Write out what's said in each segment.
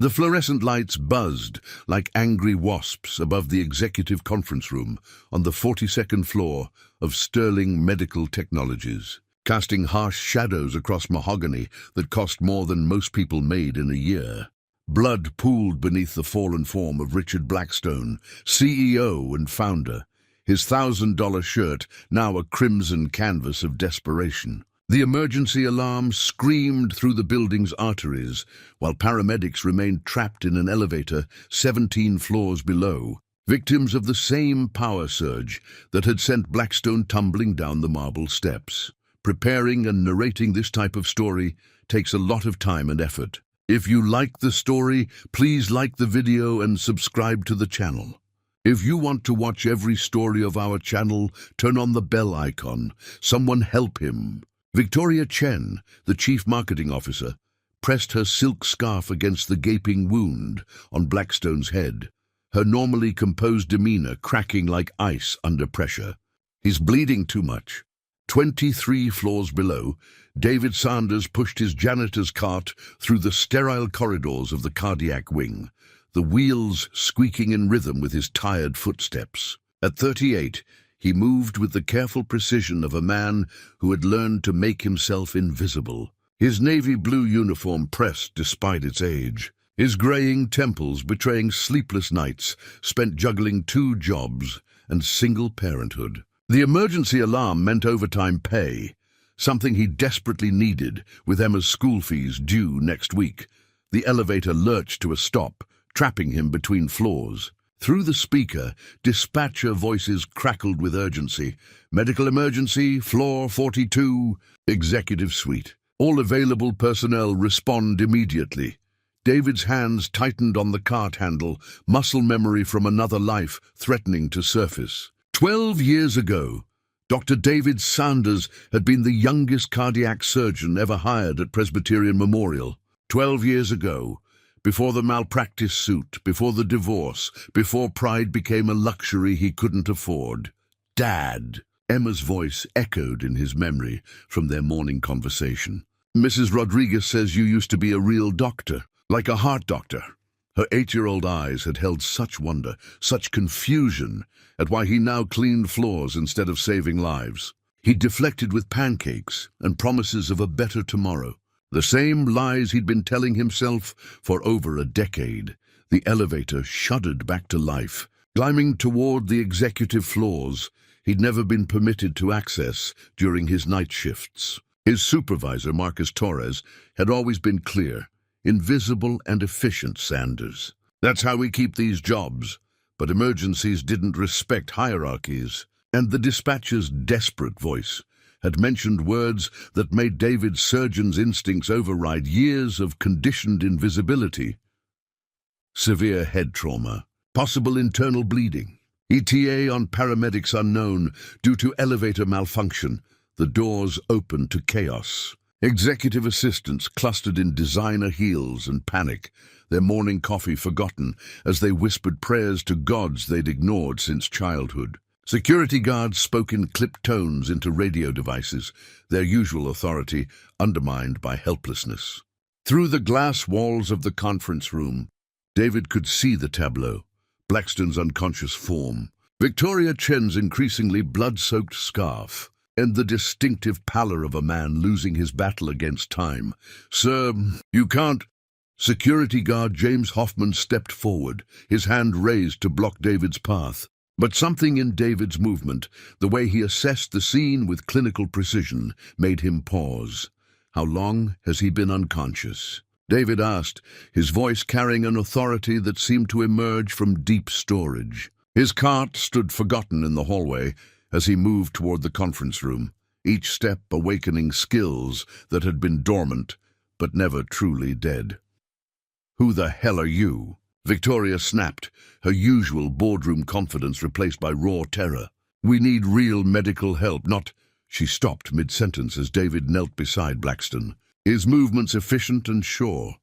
The fluorescent lights buzzed like angry wasps above the executive conference room on the 42nd floor of Sterling Medical Technologies, casting harsh shadows across mahogany that cost more than most people made in a year. Blood pooled beneath the fallen form of Richard Blackstone, CEO and founder, his $1,000 shirt now a crimson canvas of desperation. The emergency alarm screamed through the building's arteries, while paramedics remained trapped in an elevator 17 floors below, victims of the same power surge that had sent Blackstone tumbling down the marble steps. Preparing and narrating this type of story takes a lot of time and effort. If you like the story, please like the video and subscribe to the channel. If you want to watch every story of our channel, turn on the bell icon. Someone help him. Victoria Chen, the chief marketing officer, pressed her silk scarf against the gaping wound on Blackstone's head, her normally composed demeanor cracking like ice under pressure. He's bleeding too much. 23 floors below, David Sanders pushed his janitor's cart through the sterile corridors of the cardiac wing, the wheels squeaking in rhythm with his tired footsteps. At 38, he moved with the careful precision of a man who had learned to make himself invisible. His navy blue uniform pressed despite its age, his graying temples betraying sleepless nights spent juggling 2 jobs and single parenthood. The emergency alarm meant overtime pay, something he desperately needed with Emma's school fees due next week. The elevator lurched to a stop, trapping him between floors. Through the speaker, dispatcher voices crackled with urgency. Medical emergency, floor 42, executive suite. All available personnel respond immediately. David's hands tightened on the cart handle, muscle memory from another life threatening to surface. 12 years ago, Dr. David Sanders had been the youngest cardiac surgeon ever hired at Presbyterian Memorial. 12 years ago, before the malpractice suit, before the divorce, before pride became a luxury he couldn't afford. Dad! Emma's voice echoed in his memory from their morning conversation. Mrs. Rodriguez says you used to be a real doctor, like a heart doctor. Her 8-year-old eyes had held such wonder, such confusion at why he now cleaned floors instead of saving lives. He deflected with pancakes and promises of a better tomorrow. The same lies he'd been telling himself for over a decade. The elevator shuddered back to life, climbing toward the executive floors he'd never been permitted to access during his night shifts. His supervisor, Marcus Torres, had always been clear: invisible and efficient, Sanders. That's how we keep these jobs. But emergencies didn't respect hierarchies, and the dispatcher's desperate voice had mentioned words that made David's surgeon's instincts override years of conditioned invisibility. Severe head trauma, possible internal bleeding, ETA on paramedics unknown due to elevator malfunction, the doors open to chaos. Executive assistants clustered in designer heels and panic, their morning coffee forgotten as they whispered prayers to gods they'd ignored since childhood. Security guards spoke in clipped tones into radio devices, their usual authority undermined by helplessness. Through the glass walls of the conference room, David could see the tableau: Blackstone's unconscious form, Victoria Chen's increasingly blood-soaked scarf, and the distinctive pallor of a man losing his battle against time. "Sir, you can't—" Security guard James Hoffman stepped forward, his hand raised to block David's path. But something in David's movement, the way he assessed the scene with clinical precision, made him pause. "How long has he been unconscious?" David asked, his voice carrying an authority that seemed to emerge from deep storage. His cart stood forgotten in the hallway as he moved toward the conference room, each step awakening skills that had been dormant but never truly dead. "Who the hell are you?" Victoria snapped, her usual boardroom confidence replaced by raw terror. "We need real medical help, not—" She stopped mid-sentence as David knelt beside Blackstone, his movements efficient and sure,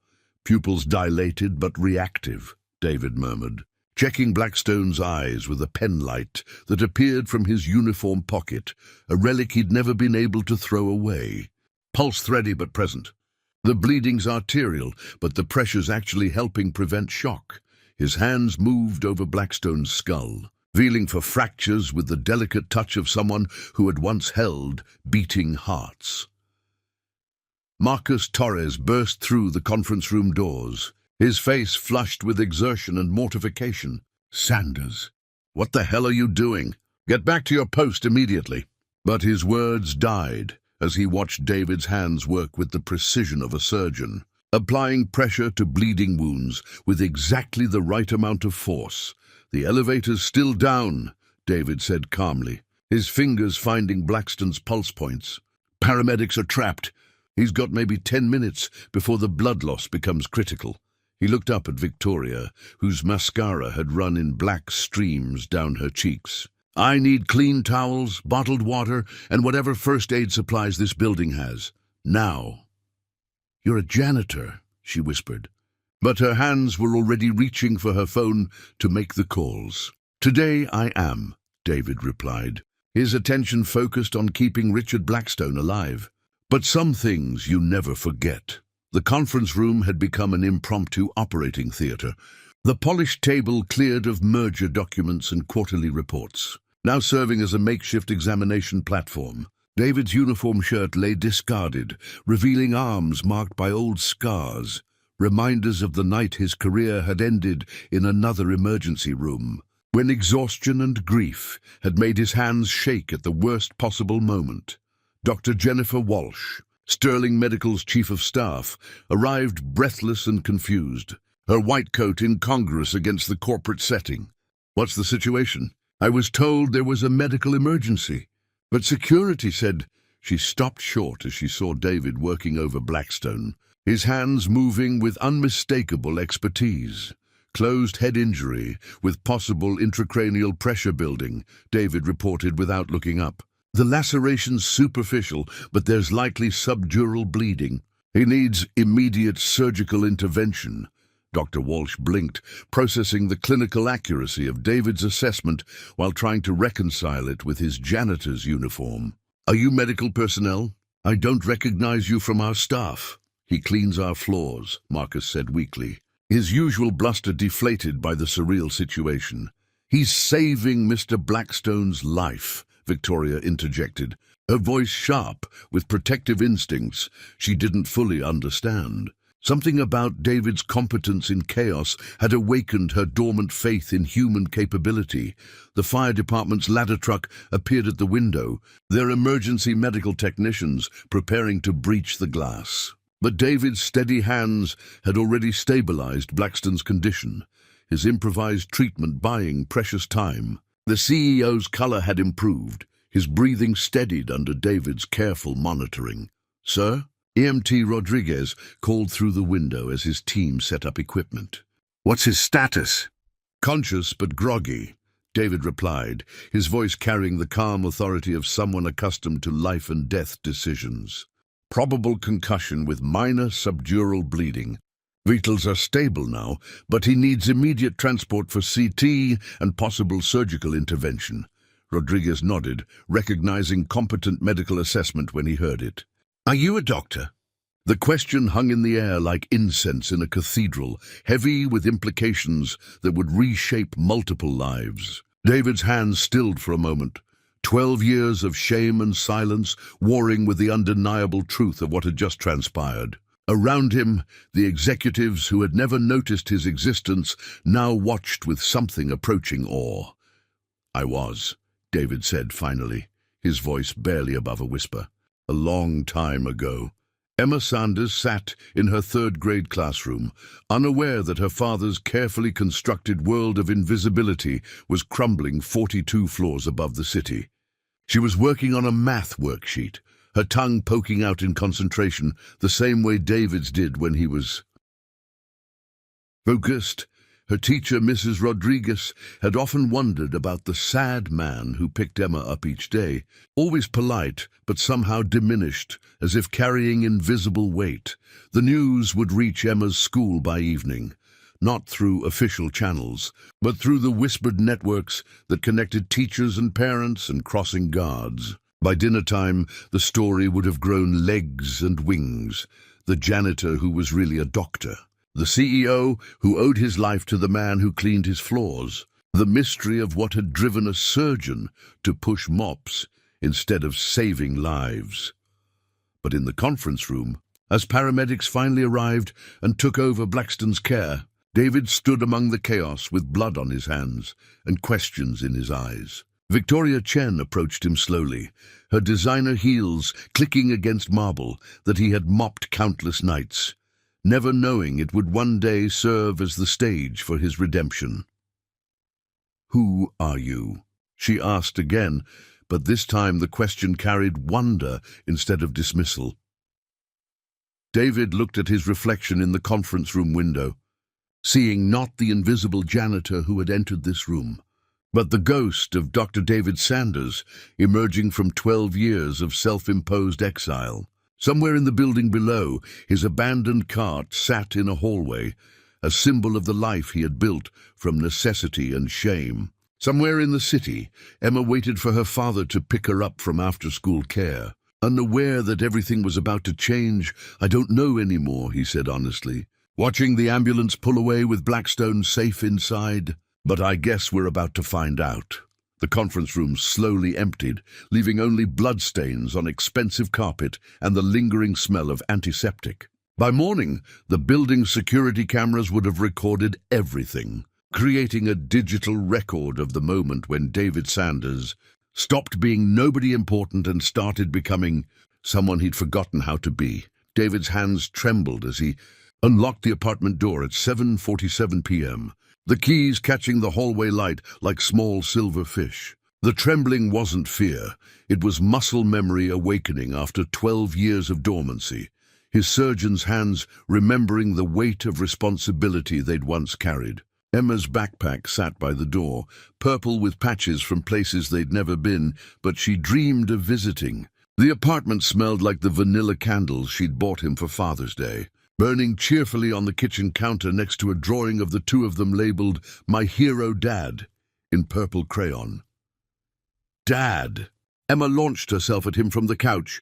pupils dilated but reactive, David murmured, checking Blackstone's eyes with a penlight that appeared from his uniform pocket, a relic he'd never been able to throw away. "Pulse thready but present. The bleeding's arterial, but the pressure's actually helping prevent shock. His hands moved over Blackstone's skull, feeling for fractures with the delicate touch of someone who had once held beating hearts. Marcus Torres burst through the conference room doors, his face flushed with exertion and mortification. "Sanders, what the hell are you doing? Get back to your post immediately." But his words died as he watched David's hands work with the precision of a surgeon, applying pressure to bleeding wounds with exactly the right amount of force. "The elevator's still down," David said calmly, his fingers finding Blackstone's pulse points. "Paramedics are trapped. He's got maybe 10 minutes before the blood loss becomes critical." He looked up at Victoria, whose mascara had run in black streams down her cheeks. "I need clean towels, bottled water, and whatever first aid supplies this building has. Now." "You're a janitor," she whispered. But her hands were already reaching for her phone to make the calls. "Today I am," David replied, his attention focused on keeping Richard Blackstone alive. But some things you never forget. The conference room had become an impromptu operating theater, the polished table cleared of merger documents and quarterly reports, now serving as a makeshift examination platform. David's uniform shirt lay discarded, revealing arms marked by old scars, reminders of the night his career had ended in another emergency room, when exhaustion and grief had made his hands shake at the worst possible moment. Dr. Jennifer Walsh, Sterling Medical's chief of staff, arrived breathless and confused, her white coat incongruous against the corporate setting. "What's the situation? I was told there was a medical emergency, but security said—" She stopped short as she saw David working over Blackstone, his hands moving with unmistakable expertise. "Closed head injury with possible intracranial pressure building," David reported without looking up. "The laceration's superficial, but there's likely subdural bleeding. He needs immediate surgical intervention." Dr. Walsh blinked, processing the clinical accuracy of David's assessment while trying to reconcile it with his janitor's uniform. "Are you medical personnel? I don't recognize you from our staff." "He cleans our floors," Marcus said weakly, his usual bluster deflated by the surreal situation. "He's saving Mr. Blackstone's life," Victoria interjected, her voice sharp with protective instincts she didn't fully understand. Something about David's competence in chaos had awakened her dormant faith in human capability. The fire department's ladder truck appeared at the window, their emergency medical technicians preparing to breach the glass. But David's steady hands had already stabilized Blackstone's condition, his improvised treatment buying precious time. The CEO's color had improved, his breathing steadied under David's careful monitoring. "Sir?" EMT Rodriguez called through the window as his team set up equipment. "What's his status?" "Conscious but groggy," David replied, his voice carrying the calm authority of someone accustomed to life and death decisions. "Probable concussion with minor subdural bleeding. Vitals are stable now, but he needs immediate transport for CT and possible surgical intervention." Rodriguez nodded, recognizing competent medical assessment when he heard it. "Are you a doctor?" The question hung in the air like incense in a cathedral, heavy with implications that would reshape multiple lives. David's hands stilled for a moment. 12 years of shame and silence warring with the undeniable truth of what had just transpired. Around him, the executives who had never noticed his existence now watched with something approaching awe. "I was," David said finally, his voice barely above a whisper. "A long time ago." Emma Sanders sat in her third-grade classroom, unaware that her father's carefully constructed world of invisibility was crumbling 42 floors above the city. She was working on a math worksheet, her tongue poking out in concentration, the same way David's did when he was focused. Her teacher, Mrs. Rodriguez, had often wondered about the sad man who picked Emma up each day, always polite but somehow diminished, as if carrying invisible weight. The news would reach Emma's school by evening, not through official channels, but through the whispered networks that connected teachers and parents and crossing guards. By dinner time, the story would have grown legs and wings. the janitor who was really a doctor, the CEO who owed his life to the man who cleaned his floors, the mystery of what had driven a surgeon to push mops instead of saving lives. But in the conference room, as paramedics finally arrived and took over Blackstone's care, David stood among the chaos with blood on his hands and questions in his eyes. Victoria Chen approached him slowly, her designer heels clicking against marble that he had mopped countless nights, never knowing it would one day serve as the stage for his redemption. "Who are you?" she asked again, but this time the question carried wonder instead of dismissal. David looked at his reflection in the conference room window, seeing not the invisible janitor who had entered this room, but the ghost of Dr. David Sanders emerging from 12 years of self-imposed exile. Somewhere in the building below, his abandoned cart sat in a hallway, a symbol of the life he had built from necessity and shame. Somewhere in the city, Emma waited for her father to pick her up from after-school care. Unaware that everything was about to change, "I don't know anymore," he said honestly, watching the ambulance pull away with Blackstone safe inside. "But I guess we're about to find out." The conference room slowly emptied, leaving only bloodstains on expensive carpet and the lingering smell of antiseptic. By morning, the building's security cameras would have recorded everything, creating a digital record of the moment when David Sanders stopped being nobody important and started becoming someone he'd forgotten how to be. David's hands trembled as he unlocked the apartment door at 7:47 p.m., the keys catching the hallway light like small silver fish. The trembling wasn't fear, it was muscle memory awakening after 12 years of dormancy, his surgeon's hands remembering the weight of responsibility they'd once carried. Emma's backpack sat by the door, purple with patches from places they'd never been, but she dreamed of visiting. The apartment smelled like the vanilla candles she'd bought him for Father's Day, burning cheerfully on the kitchen counter next to a drawing of the two of them labeled "My Hero Dad" in purple crayon. "Dad!" Emma launched herself at him from the couch,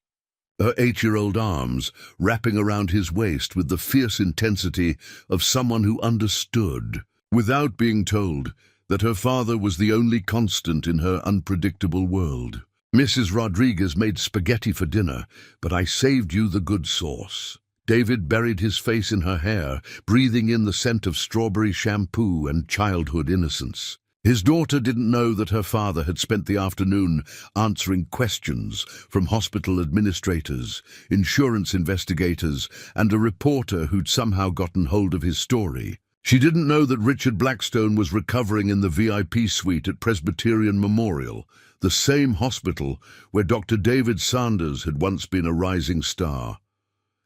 her 8-year-old arms wrapping around his waist with the fierce intensity of someone who understood, without being told, that her father was the only constant in her unpredictable world. "Mrs. Rodriguez made spaghetti for dinner, but I saved you the good sauce." David buried his face in her hair, breathing in the scent of strawberry shampoo and childhood innocence. His daughter didn't know that her father had spent the afternoon answering questions from hospital administrators, insurance investigators, and a reporter who'd somehow gotten hold of his story. She didn't know that Richard Blackstone was recovering in the VIP suite at Presbyterian Memorial, the same hospital where Dr. David Sanders had once been a rising star.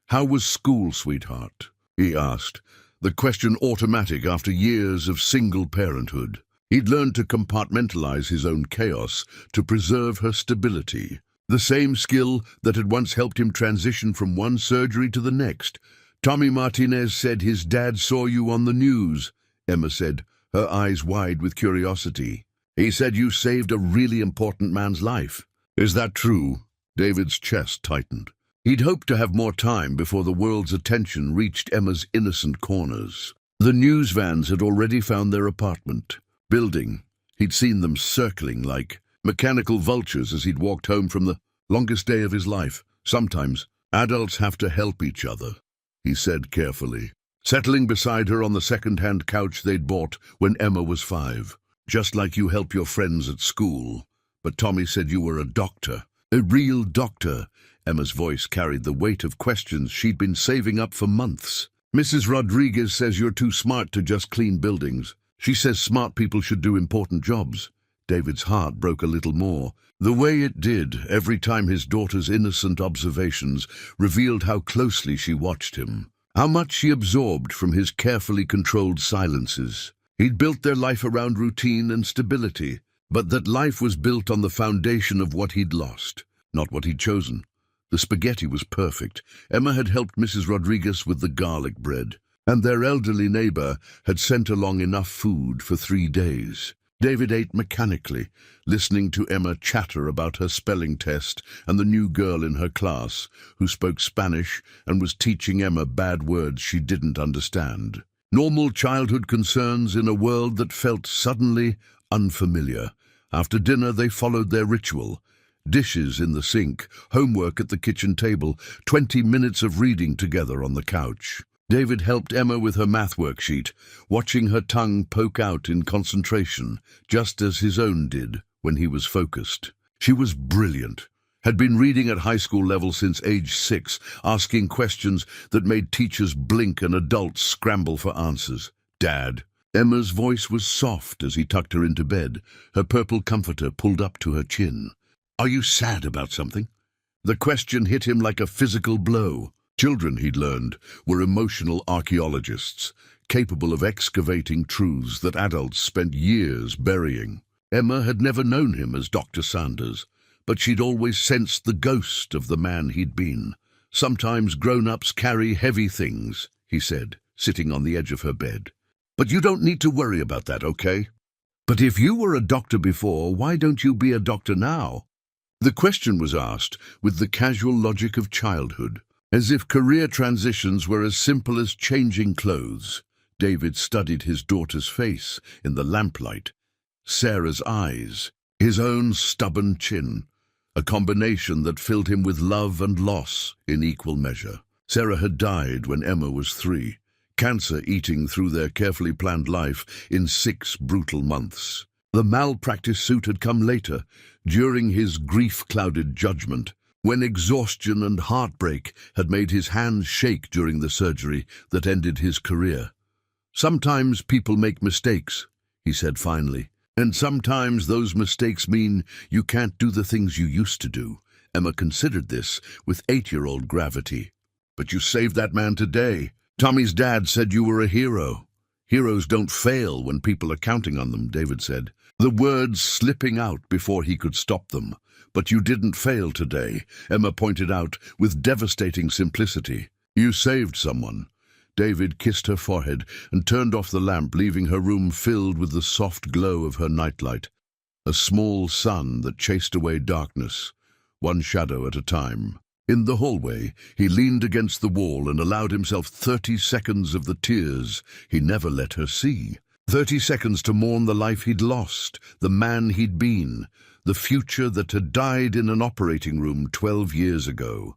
"How was school, sweetheart?" he asked, the question automatic after years of single parenthood. He'd learned to compartmentalize his own chaos to preserve her stability, the same skill that had once helped him transition from one surgery to the next. "Tommy Martinez said his dad saw you on the news," Emma said, her eyes wide with curiosity. "He said you saved a really important man's life." "Is that true?" David's chest tightened. He'd hoped to have more time before the world's attention reached Emma's innocent corners. The news vans had already found their apartment building. He'd seen them circling like mechanical vultures as he'd walked home from the longest day of his life. "Sometimes adults have to help each other," he said carefully, settling beside her on the second-hand couch they'd bought when Emma was 5. "Just like you help your friends at school. But Tommy said you were a doctor. A real doctor." Emma's voice carried the weight of questions she'd been saving up for months. "Mrs. Rodriguez says you're too smart to just clean buildings. She says smart people should do important jobs." David's heart broke a little more. The way it did every time his daughter's innocent observations revealed how closely she watched him, how much she absorbed from his carefully controlled silences. He'd built their life around routine and stability, but that life was built on the foundation of what he'd lost, not what he'd chosen. The spaghetti was perfect. Emma had helped Mrs. Rodriguez with the garlic bread, and their elderly neighbor had sent along enough food for 3 days. David ate mechanically, listening to Emma chatter about her spelling test and the new girl in her class who spoke Spanish and was teaching Emma bad words she didn't understand. Normal childhood concerns in a world that felt suddenly unfamiliar. After dinner, they followed their ritual. Dishes in the sink, homework at the kitchen table, 20 minutes of reading together on the couch. David helped Emma with her math worksheet, watching her tongue poke out in concentration, just as his own did when he was focused. She was brilliant, had been reading at high school level since age 6, asking questions that made teachers blink and adults scramble for answers. Dad. Emma's voice was soft as he tucked her into bed, her purple comforter pulled up to her chin. Are you sad about something? The question hit him like a physical blow. Children, he'd learned, were emotional archaeologists, capable of excavating truths that adults spent years burying. Emma had never known him as Dr. Sanders, but she'd always sensed the ghost of the man he'd been. Sometimes grown-ups carry heavy things, he said, sitting on the edge of her bed. But you don't need to worry about that, okay? But if you were a doctor before, why don't you be a doctor now? The question was asked with the casual logic of childhood. As if career transitions were as simple as changing clothes, David studied his daughter's face in the lamplight, Sarah's eyes, his own stubborn chin, a combination that filled him with love and loss in equal measure. Sarah had died when Emma was 3, cancer eating through their carefully planned life in 6 brutal months. The malpractice suit had come later, during his grief-clouded judgment, when exhaustion and heartbreak had made his hands shake during the surgery that ended his career. Sometimes people make mistakes, he said finally, and sometimes those mistakes mean you can't do the things you used to do. Emma considered this with 8-year-old gravity. But you saved that man today. Tommy's dad said you were a hero. Heroes don't fail when people are counting on them, David said, the words slipping out before he could stop them. But you didn't fail today, Emma pointed out with devastating simplicity. You saved someone. David kissed her forehead and turned off the lamp, leaving her room filled with the soft glow of her nightlight. A small sun that chased away darkness, one shadow at a time. In the hallway, he leaned against the wall and allowed himself 30 seconds of the tears he never let her see. 30 seconds to mourn the life he'd lost, the man he'd been, the future that had died in an operating room 12 years ago.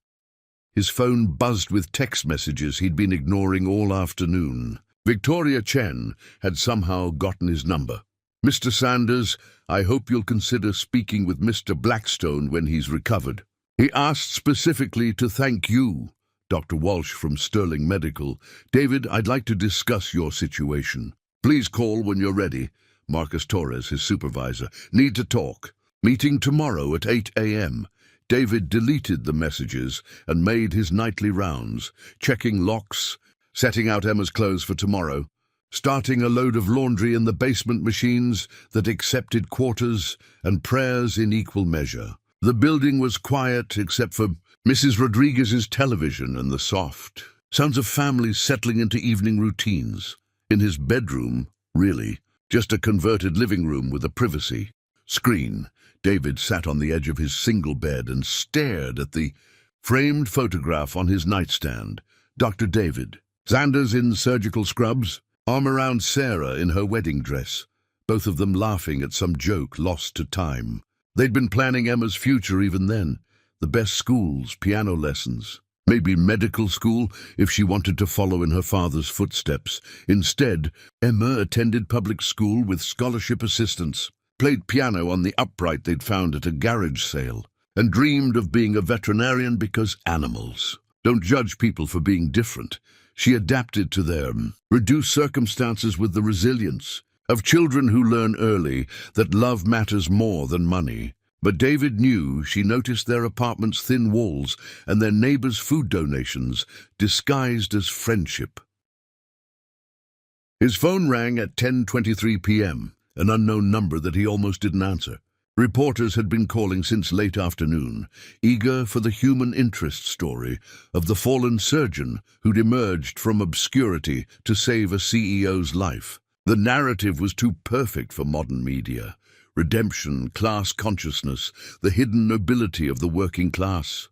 His phone buzzed with text messages he'd been ignoring all afternoon. Victoria Chen had somehow gotten his number. Mr. Sanders, I hope you'll consider speaking with Mr. Blackstone when he's recovered. He asked specifically to thank you, Dr. Walsh from Sterling Medical. David, I'd like to discuss your situation. Please call when you're ready. Marcus Torres, his supervisor. Need to talk. Meeting tomorrow at 8 a.m. David deleted the messages and made his nightly rounds, checking locks, setting out Emma's clothes for tomorrow, starting a load of laundry in the basement machines that accepted quarters and prayers in equal measure. The building was quiet except for Mrs. Rodriguez's television and the soft sounds of families settling into evening routines. In his bedroom, really, just a converted living room with a privacy screen, David sat on the edge of his single bed and stared at the framed photograph on his nightstand. Dr. David Sanders in surgical scrubs, arm around Sarah in her wedding dress, both of them laughing at some joke lost to time. They'd been planning Emma's future even then, the best schools, piano lessons, maybe medical school if she wanted to follow in her father's footsteps. Instead, Emma attended public school with scholarship assistance, played piano on the upright they'd found at a garage sale, and dreamed of being a veterinarian because animals don't judge people for being different. She adapted to their reduced circumstances with the resilience of children who learn early that love matters more than money. But David knew she noticed their apartment's thin walls and their neighbors' food donations disguised as friendship. His phone rang at 10:23 p.m., an unknown number that he almost didn't answer. Reporters had been calling since late afternoon, eager for the human interest story of the fallen surgeon who'd emerged from obscurity to save a CEO's life. The narrative was too perfect for modern media. Redemption, class consciousness, the hidden nobility of the working class.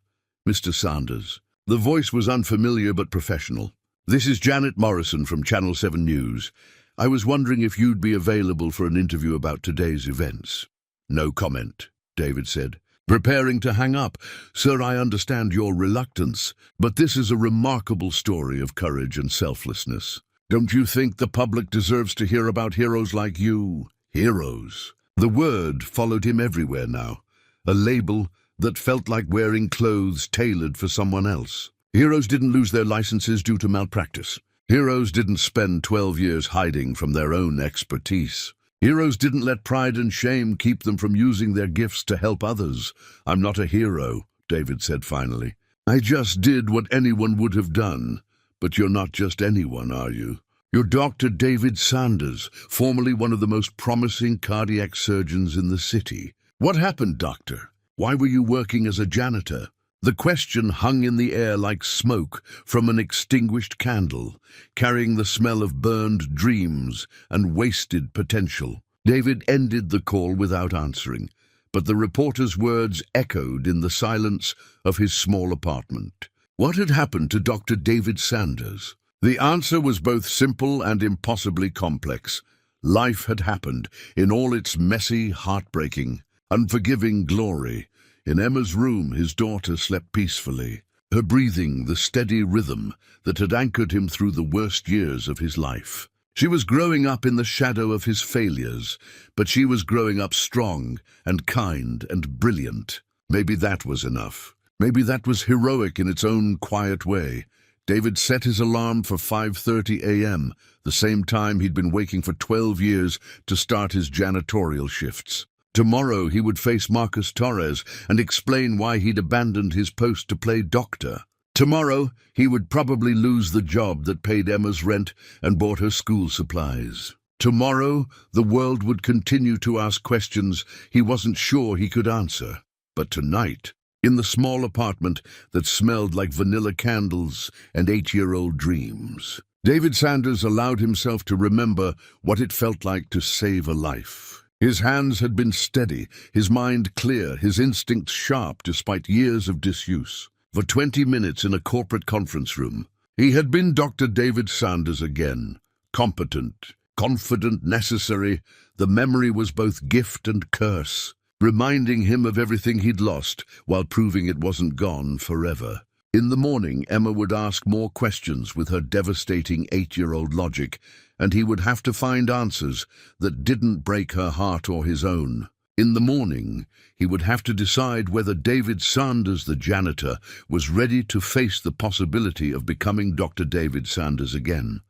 Mr. Sanders. The voice was unfamiliar but professional. This is Janet Morrison from Channel 7 News. I was wondering if you'd be available for an interview about today's events. No comment, David said, preparing to hang up. Sir, I understand your reluctance, but this is a remarkable story of courage and selflessness. Don't you think the public deserves to hear about heroes like you? Heroes. The word followed him everywhere now, a label that felt like wearing clothes tailored for someone else. Heroes didn't lose their licenses due to malpractice. Heroes didn't spend 12 years hiding from their own expertise. Heroes didn't let pride and shame keep them from using their gifts to help others. I'm not a hero, David said finally. I just did what anyone would have done. But you're not just anyone, are you? You're Dr. David Sanders, formerly one of the most promising cardiac surgeons in the city. What happened, doctor? Why were you working as a janitor? The question hung in the air like smoke from an extinguished candle, carrying the smell of burned dreams and wasted potential. David ended the call without answering, but the reporter's words echoed in the silence of his small apartment. What had happened to Dr. David Sanders? The answer was both simple and impossibly complex. Life had happened in all its messy, heartbreaking, unforgiving glory. In Emma's room, his daughter slept peacefully, her breathing the steady rhythm that had anchored him through the worst years of his life. She was growing up in the shadow of his failures, but she was growing up strong and kind and brilliant. Maybe that was enough. Maybe that was heroic in its own quiet way. David set his alarm for 5:30 a.m., the same time he'd been waking for 12 years to start his janitorial shifts. Tomorrow he would face Marcus Torres and explain why he'd abandoned his post to play doctor. Tomorrow he would probably lose the job that paid Emma's rent and bought her school supplies. Tomorrow the world would continue to ask questions he wasn't sure he could answer. But tonight, in the small apartment that smelled like vanilla candles and 8-year-old dreams, David Sanders allowed himself to remember what it felt like to save a life. His hands had been steady, his mind clear, his instincts sharp despite years of disuse. For 20 minutes in a corporate conference room, he had been Dr. David Sanders again. Competent, confident, necessary, the memory was both gift and curse, reminding him of everything he'd lost while proving it wasn't gone forever. In the morning, Emma would ask more questions with her devastating 8-year-old logic, and he would have to find answers that didn't break her heart or his own. In the morning, he would have to decide whether David Sanders, the janitor, was ready to face the possibility of becoming Dr. David Sanders again.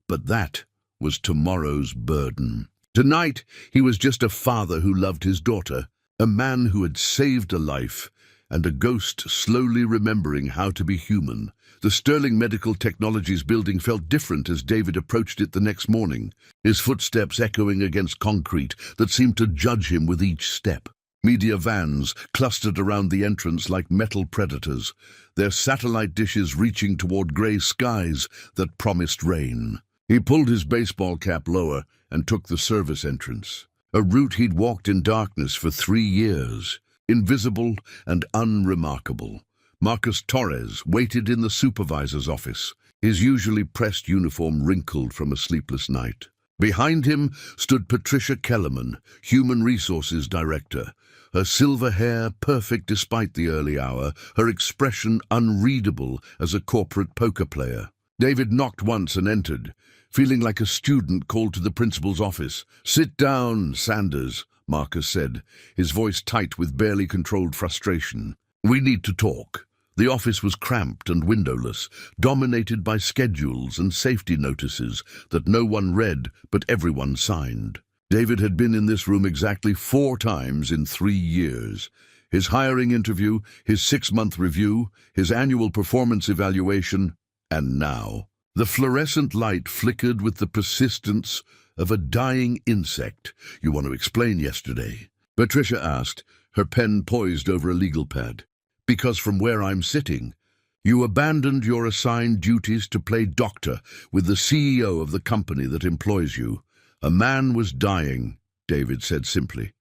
But that was tomorrow's burden. Tonight, he was just a father who loved his daughter, a man who had saved a life, and a ghost slowly remembering how to be human. The Sterling Medical Technologies building felt different as David approached it the next morning, his footsteps echoing against concrete that seemed to judge him with each step. Media vans clustered around the entrance like metal predators, their satellite dishes reaching toward grey skies that promised rain. He pulled his baseball cap lower and took the service entrance, a route he'd walked in darkness for 3 years. Invisible and unremarkable, Marcus Torres waited in the supervisor's office, his usually pressed uniform wrinkled from a sleepless night. Behind him stood Patricia Kellerman, Human Resources Director, her silver hair perfect despite the early hour, her expression unreadable as a corporate poker player. David knocked once and entered, feeling like a student called to the principal's office. "Sit down, Sanders," Marcus said, his voice tight with barely controlled frustration. "We need to talk." The office was cramped and windowless, dominated by schedules and safety notices that no one read but everyone signed. David had been in this room exactly 4 times in 3 years. His hiring interview, his 6-month review, his annual performance evaluation, and now. The fluorescent light flickered with the persistence of a dying insect. "You want to explain yesterday?" Patricia asked, her pen poised over a legal pad. "Because from where I'm sitting, you abandoned your assigned duties to play doctor with the CEO of the company that employs you. A man was dying, David said simply.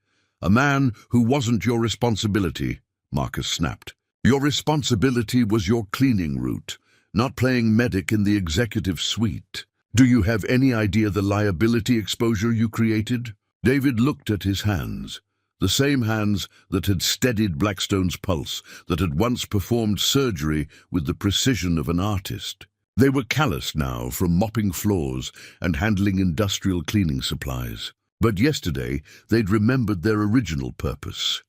A man who wasn't your responsibility, Marcus snapped. Your responsibility was your cleaning route, not playing medic in the executive suite. Do you have any idea the liability exposure you created? David looked at his hands, the same hands that had steadied Blackstone's pulse, that had once performed surgery with the precision of an artist. They were calloused now from mopping floors and handling industrial cleaning supplies. But yesterday they'd remembered their original purpose.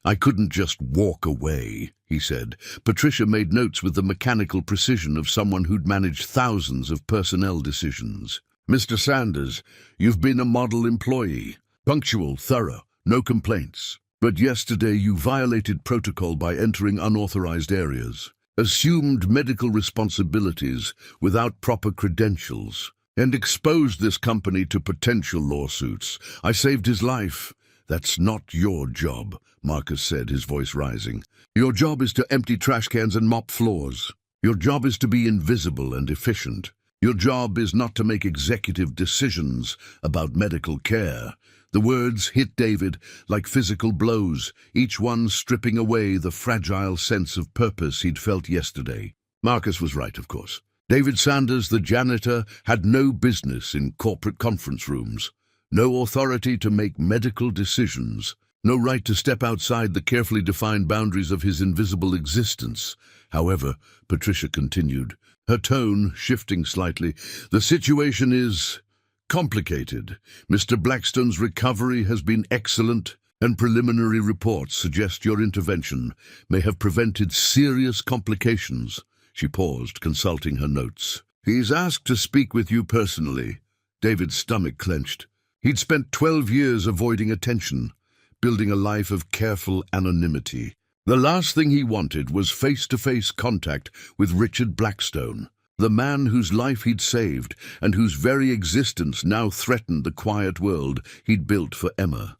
I couldn't just walk away, he said. Patricia made notes with the mechanical precision of someone who'd managed thousands of personnel decisions. Mr. Sanders, you've been a model employee. Punctual, thorough, no complaints. But yesterday you violated protocol by entering unauthorized areas, assumed medical responsibilities without proper credentials, and exposed this company to potential lawsuits. I saved his life. That's not your job, Marcus said, his voice rising. Your job is to empty trash cans and mop floors. Your job is to be invisible and efficient. Your job is not to make executive decisions about medical care. The words hit David like physical blows, each one stripping away the fragile sense of purpose he'd felt yesterday. Marcus was right, of course. David Sanders, the janitor, had no business in corporate conference rooms, no authority to make medical decisions, no right to step outside the carefully defined boundaries of his invisible existence. However, Patricia continued, her tone shifting slightly, the situation is complicated. Mr. Blackstone's recovery has been excellent, and preliminary reports suggest your intervention may have prevented serious complications. She paused, consulting her notes. He's asked to speak with you personally. David's stomach clenched. He'd spent 12 years avoiding attention, building a life of careful anonymity. The last thing he wanted was face-to-face contact with Richard Blackstone, the man whose life he'd saved and whose very existence now threatened the quiet world he'd built for Emma.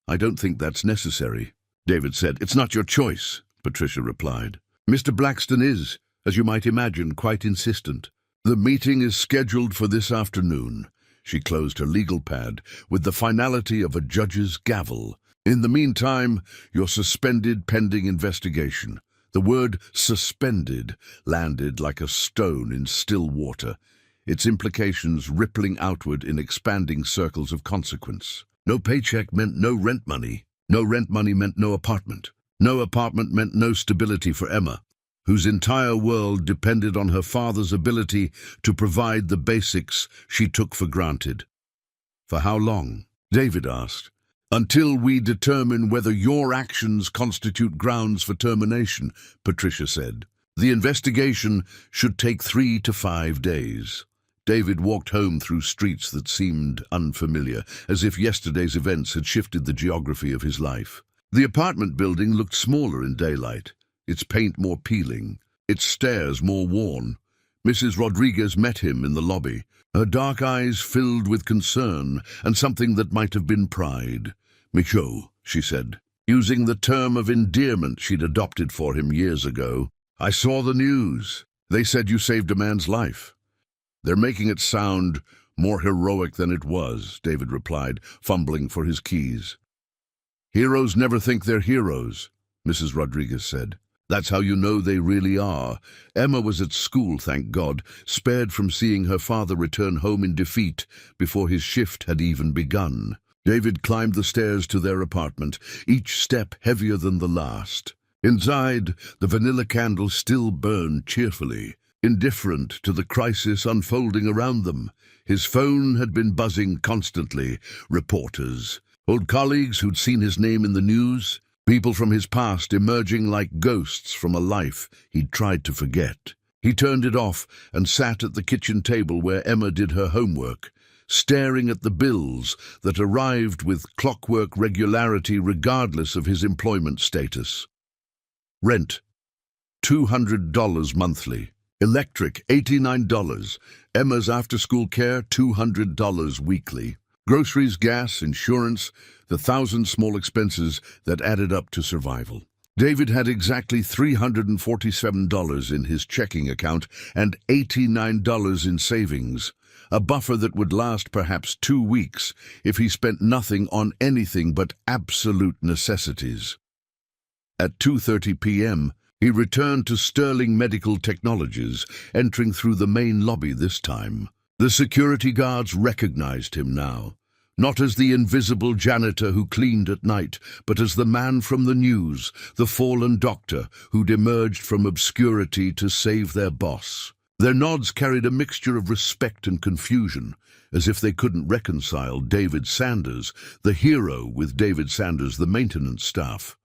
I don't think that's necessary, David said. It's not your choice, Patricia replied. Mr. Blackstone is, as you might imagine, quite insistent. The meeting is scheduled for this afternoon. She closed her legal pad with the finality of a judge's gavel. In the meantime, you're suspended pending investigation. The word suspended landed like a stone in still water, its implications rippling outward in expanding circles of consequence. No paycheck meant no rent money. No rent money meant no apartment. No apartment meant no stability for Emma, whose entire world depended on her father's ability to provide the basics she took for granted. For how long? David asked. Until we determine whether your actions constitute grounds for termination, Patricia said. The investigation should take 3 to 5 days. David walked home through streets that seemed unfamiliar, as if yesterday's events had shifted the geography of his life. The apartment building looked smaller in daylight, its paint more peeling, its stairs more worn. Mrs. Rodriguez met him in the lobby, her dark eyes filled with concern and something that might have been pride. Michaud, she said, using the term of endearment she'd adopted for him years ago. I saw the news. They said you saved a man's life. They're making it sound more heroic than it was, David replied, fumbling for his keys. Heroes never think they're heroes, Mrs. Rodriguez said. That's how you know they really are. Emma was at school, thank God, spared from seeing her father return home in defeat before his shift had even begun. David climbed the stairs to their apartment, each step heavier than the last. Inside, the vanilla candle still burned cheerfully, indifferent to the crisis unfolding around them. His phone had been buzzing constantly. Reporters, old colleagues who'd seen his name in the news, people from his past emerging like ghosts from a life he'd tried to forget. He turned it off and sat at the kitchen table where Emma did her homework, staring at the bills that arrived with clockwork regularity regardless of his employment status. Rent, $200 monthly. Electric, $89. Emma's after-school care, $200 weekly. Groceries, gas, insurance, the 1,000 small expenses that added up to survival. David had exactly $347 in his checking account and $89 in savings. a buffer that would last perhaps 2 weeks if he spent nothing on anything but absolute necessities. At 2:30 p.m., he returned to Sterling Medical Technologies, entering through the main lobby this time. The security guards recognized him now, not as the invisible janitor who cleaned at night, but as the man from the news, the fallen doctor who'd emerged from obscurity to save their boss. Their nods carried a mixture of respect and confusion, as if they couldn't reconcile David Sanders, the hero, with David Sanders, the maintenance staff.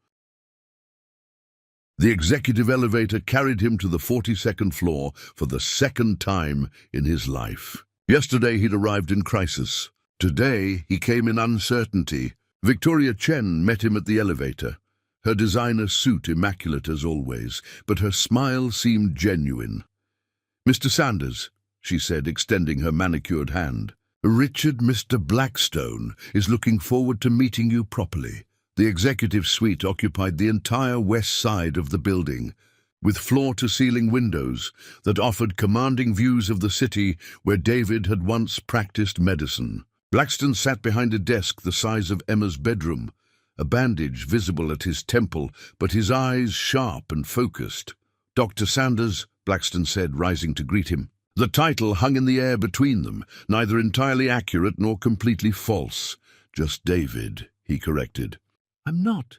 The executive elevator carried him to the 42nd floor for the second time in his life. Yesterday he'd arrived in crisis. Today he came in uncertainty. Victoria Chen met him at the elevator, her designer suit immaculate as always, but her smile seemed genuine. "Mr. Sanders," she said, extending her manicured hand. "Richard, Mr. Blackstone is looking forward to meeting you properly." The executive suite occupied the entire west side of the building, with floor-to-ceiling windows that offered commanding views of the city where David had once practiced medicine. Blackstone sat behind a desk the size of Emma's bedroom, a bandage visible at his temple, but his eyes sharp and focused. "Dr. Sanders," Blackstone said, rising to greet him. The title hung in the air between them, neither entirely accurate nor completely false. "Just David," he corrected. "I'm not.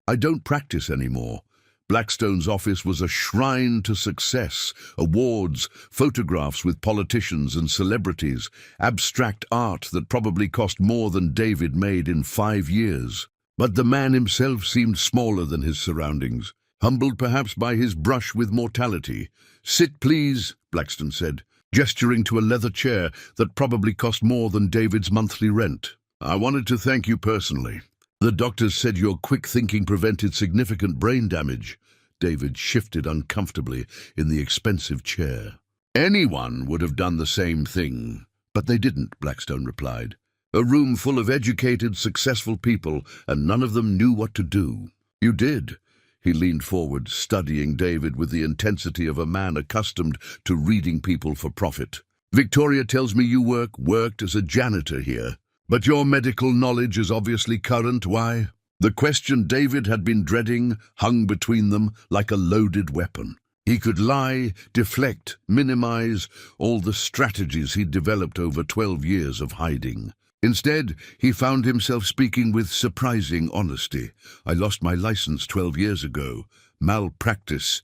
I don't practice anymore." Blackstone's office was a shrine to success, awards, photographs with politicians and celebrities, abstract art that probably cost more than David made in 5 years. But the man himself seemed smaller than his surroundings, humbled perhaps by his brush with mortality. "Sit, please," Blackstone said, gesturing to a leather chair that probably cost more than David's monthly rent. "I wanted to thank you personally. The doctors said your quick thinking prevented significant brain damage." David shifted uncomfortably in the expensive chair. "Anyone would have done the same thing." "But they didn't," Blackstone replied. "A room full of educated, successful people, and none of them knew what to do." "You did." He leaned forward, studying David with the intensity of a man accustomed to reading people for profit. "Victoria tells me you worked as a janitor here. But your medical knowledge is obviously current. Why?" The question David had been dreading hung between them like a loaded weapon. He could lie, deflect, minimize all the strategies he'd developed over 12 years of hiding. Instead, he found himself speaking with surprising honesty. "I lost my license 12 years ago. Malpractice.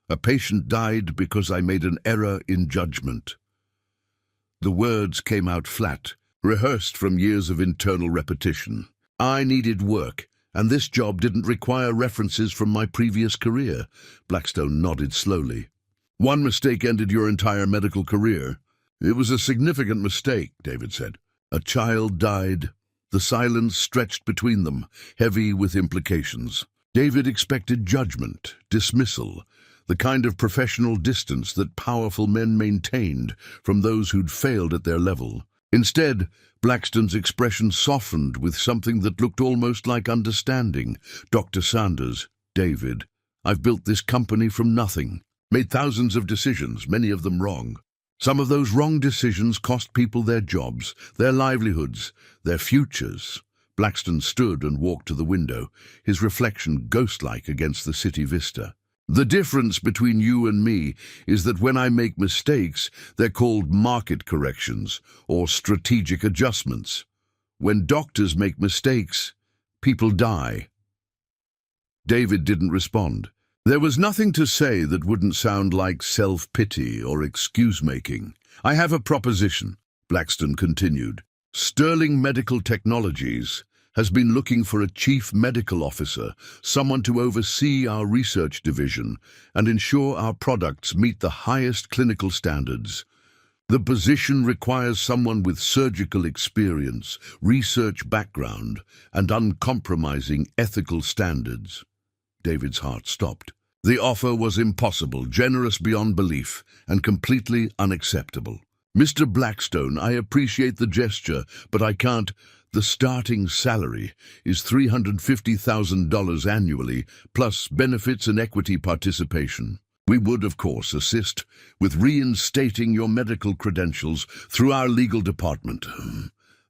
A patient died because I made an error in judgment." The words came out flat, rehearsed from years of internal repetition. "I needed work, and this job didn't require references from my previous career." Blackstone nodded slowly. "One mistake ended your entire medical career." "It was a significant mistake," David said. "A child died." The silence stretched between them, heavy with implications. David expected judgment, dismissal, the kind of professional distance that powerful men maintained from those who'd failed at their level. Instead, Blackstone's expression softened with something that looked almost like understanding. "Dr. Sanders, David, I've built this company from nothing, made thousands of decisions, many of them wrong. Some of those wrong decisions cost people their jobs, their livelihoods, their futures." Blackstone stood and walked to the window, his reflection ghost-like against the city vista. "The difference between you and me is that when I make mistakes, they're called market corrections or strategic adjustments. When doctors make mistakes, people die." David didn't respond. There was nothing to say that wouldn't sound like self-pity or excuse-making. "I have a proposition," Blackstone continued. "Sterling Medical Technologies has been looking for a chief medical officer, someone to oversee our research division and ensure our products meet the highest clinical standards. The position requires someone with surgical experience, research background, and uncompromising ethical standards." David's heart stopped. The offer was impossible, generous beyond belief, and completely unacceptable. "Mr. Blackstone, I appreciate the gesture, but I can't. The starting salary is $350,000 annually, plus benefits and equity participation." We would, of course, assist with reinstating your medical credentials through our legal department.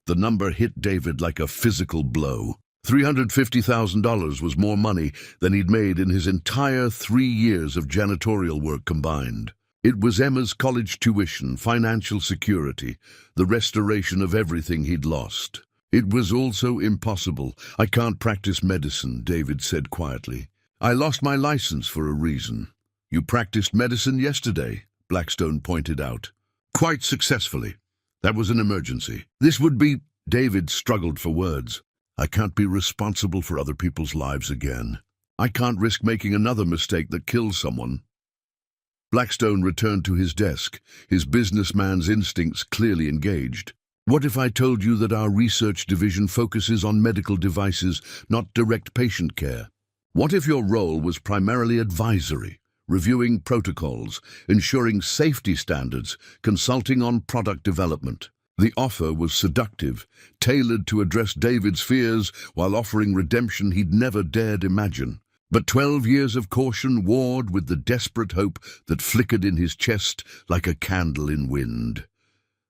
The number hit David like a physical blow. $350,000 was more money than he'd made in his entire 3 years of janitorial work combined. It was Emma's college tuition, financial security, the restoration of everything he'd lost. It was also impossible. I can't practice medicine, David said quietly. I lost my license for a reason. You practiced medicine yesterday, Blackstone pointed out. Quite successfully. That was an emergency. This would be... David struggled for words. I can't be responsible for other people's lives again. I can't risk making another mistake that kills someone. Blackstone returned to his desk, his businessman's instincts clearly engaged. What if I told you that our research division focuses on medical devices, not direct patient care? What if your role was primarily advisory, reviewing protocols, ensuring safety standards, consulting on product development? The offer was seductive, tailored to address David's fears while offering redemption he'd never dared imagine. But 12 years of caution warred with the desperate hope that flickered in his chest like a candle in wind.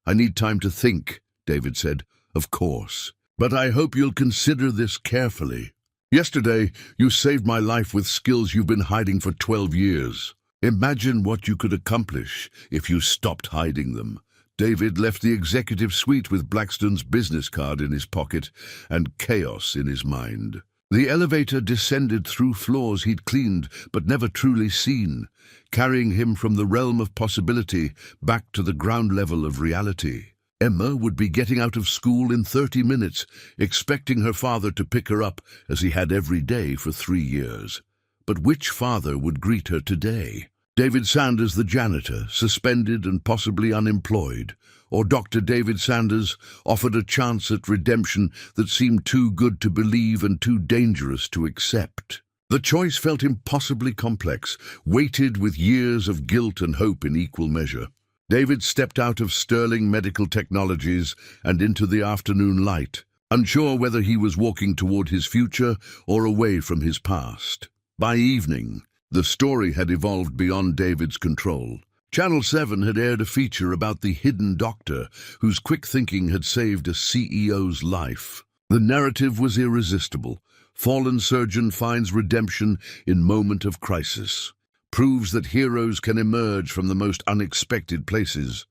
I need time to think, David said. Of course. But I hope you'll consider this carefully. Yesterday, you saved my life with skills you've been hiding for 12 years. Imagine what you could accomplish if you stopped hiding them. David left the executive suite with Blackstone's business card in his pocket and chaos in his mind. The elevator descended through floors he'd cleaned but never truly seen, carrying him from the realm of possibility back to the ground level of reality. Emma would be getting out of school in 30 minutes, expecting her father to pick her up as he had every day for 3 years. But which father would greet her today? David Sanders, the janitor, suspended and possibly unemployed, or Dr. David Sanders, offered a chance at redemption that seemed too good to believe and too dangerous to accept. The choice felt impossibly complex, weighted with years of guilt and hope in equal measure. David stepped out of Sterling Medical Technologies and into the afternoon light, unsure whether he was walking toward his future or away from his past. By evening, the story had evolved beyond David's control. Channel 7 had aired a feature about the hidden doctor whose quick thinking had saved a CEO's life. The narrative was irresistible. Fallen surgeon finds redemption in moment of crisis. Proves that heroes can emerge from the most unexpected places.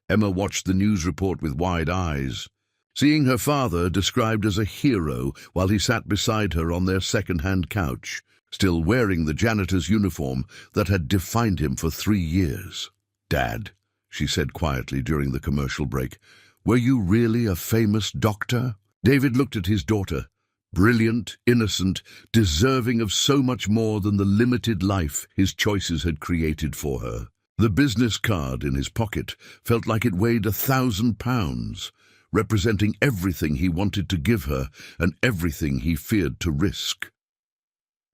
Emma watched the news report with wide eyes, seeing her father described as a hero while he sat beside her on their second-hand couch, still wearing the janitor's uniform that had defined him for 3 years. "Dad," she said quietly during the commercial break, "were you really a famous doctor?" David looked at his daughter, brilliant, innocent, deserving of so much more than the limited life his choices had created for her. The business card in his pocket felt like it weighed 1,000 pounds, representing everything he wanted to give her and everything he feared to risk.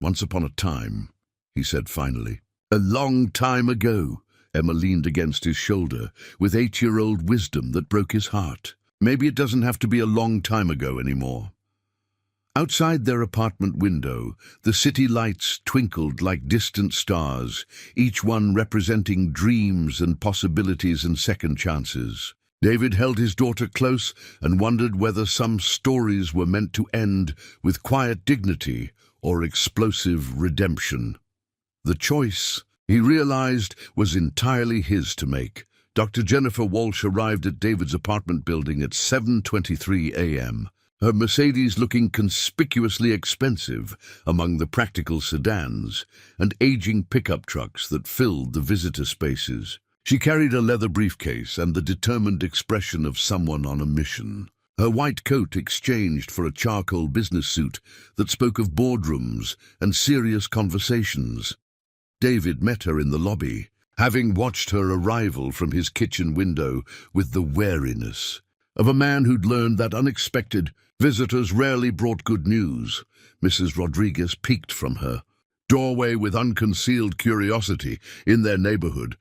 "Once upon a time," he said finally. "A long time ago." Emma leaned against his shoulder with 8-year-old wisdom that broke his heart. Maybe it doesn't have to be a long time ago anymore. Outside their apartment window, the city lights twinkled like distant stars, each one representing dreams and possibilities and second chances. David held his daughter close and wondered whether some stories were meant to end with quiet dignity or explosive redemption. The choice, he realized, was entirely his to make. Dr. Jennifer Walsh arrived at David's apartment building at 7:23 a.m., her Mercedes looking conspicuously expensive among the practical sedans and aging pickup trucks that filled the visitor spaces. She carried a leather briefcase and the determined expression of someone on a mission. Her white coat exchanged for a charcoal business suit that spoke of boardrooms and serious conversations. David met her in the lobby, having watched her arrival from his kitchen window with the wariness of a man who'd learned that unexpected visitors rarely brought good news. Mrs. Rodriguez peeked from her doorway with unconcealed curiosity. In their neighborhood,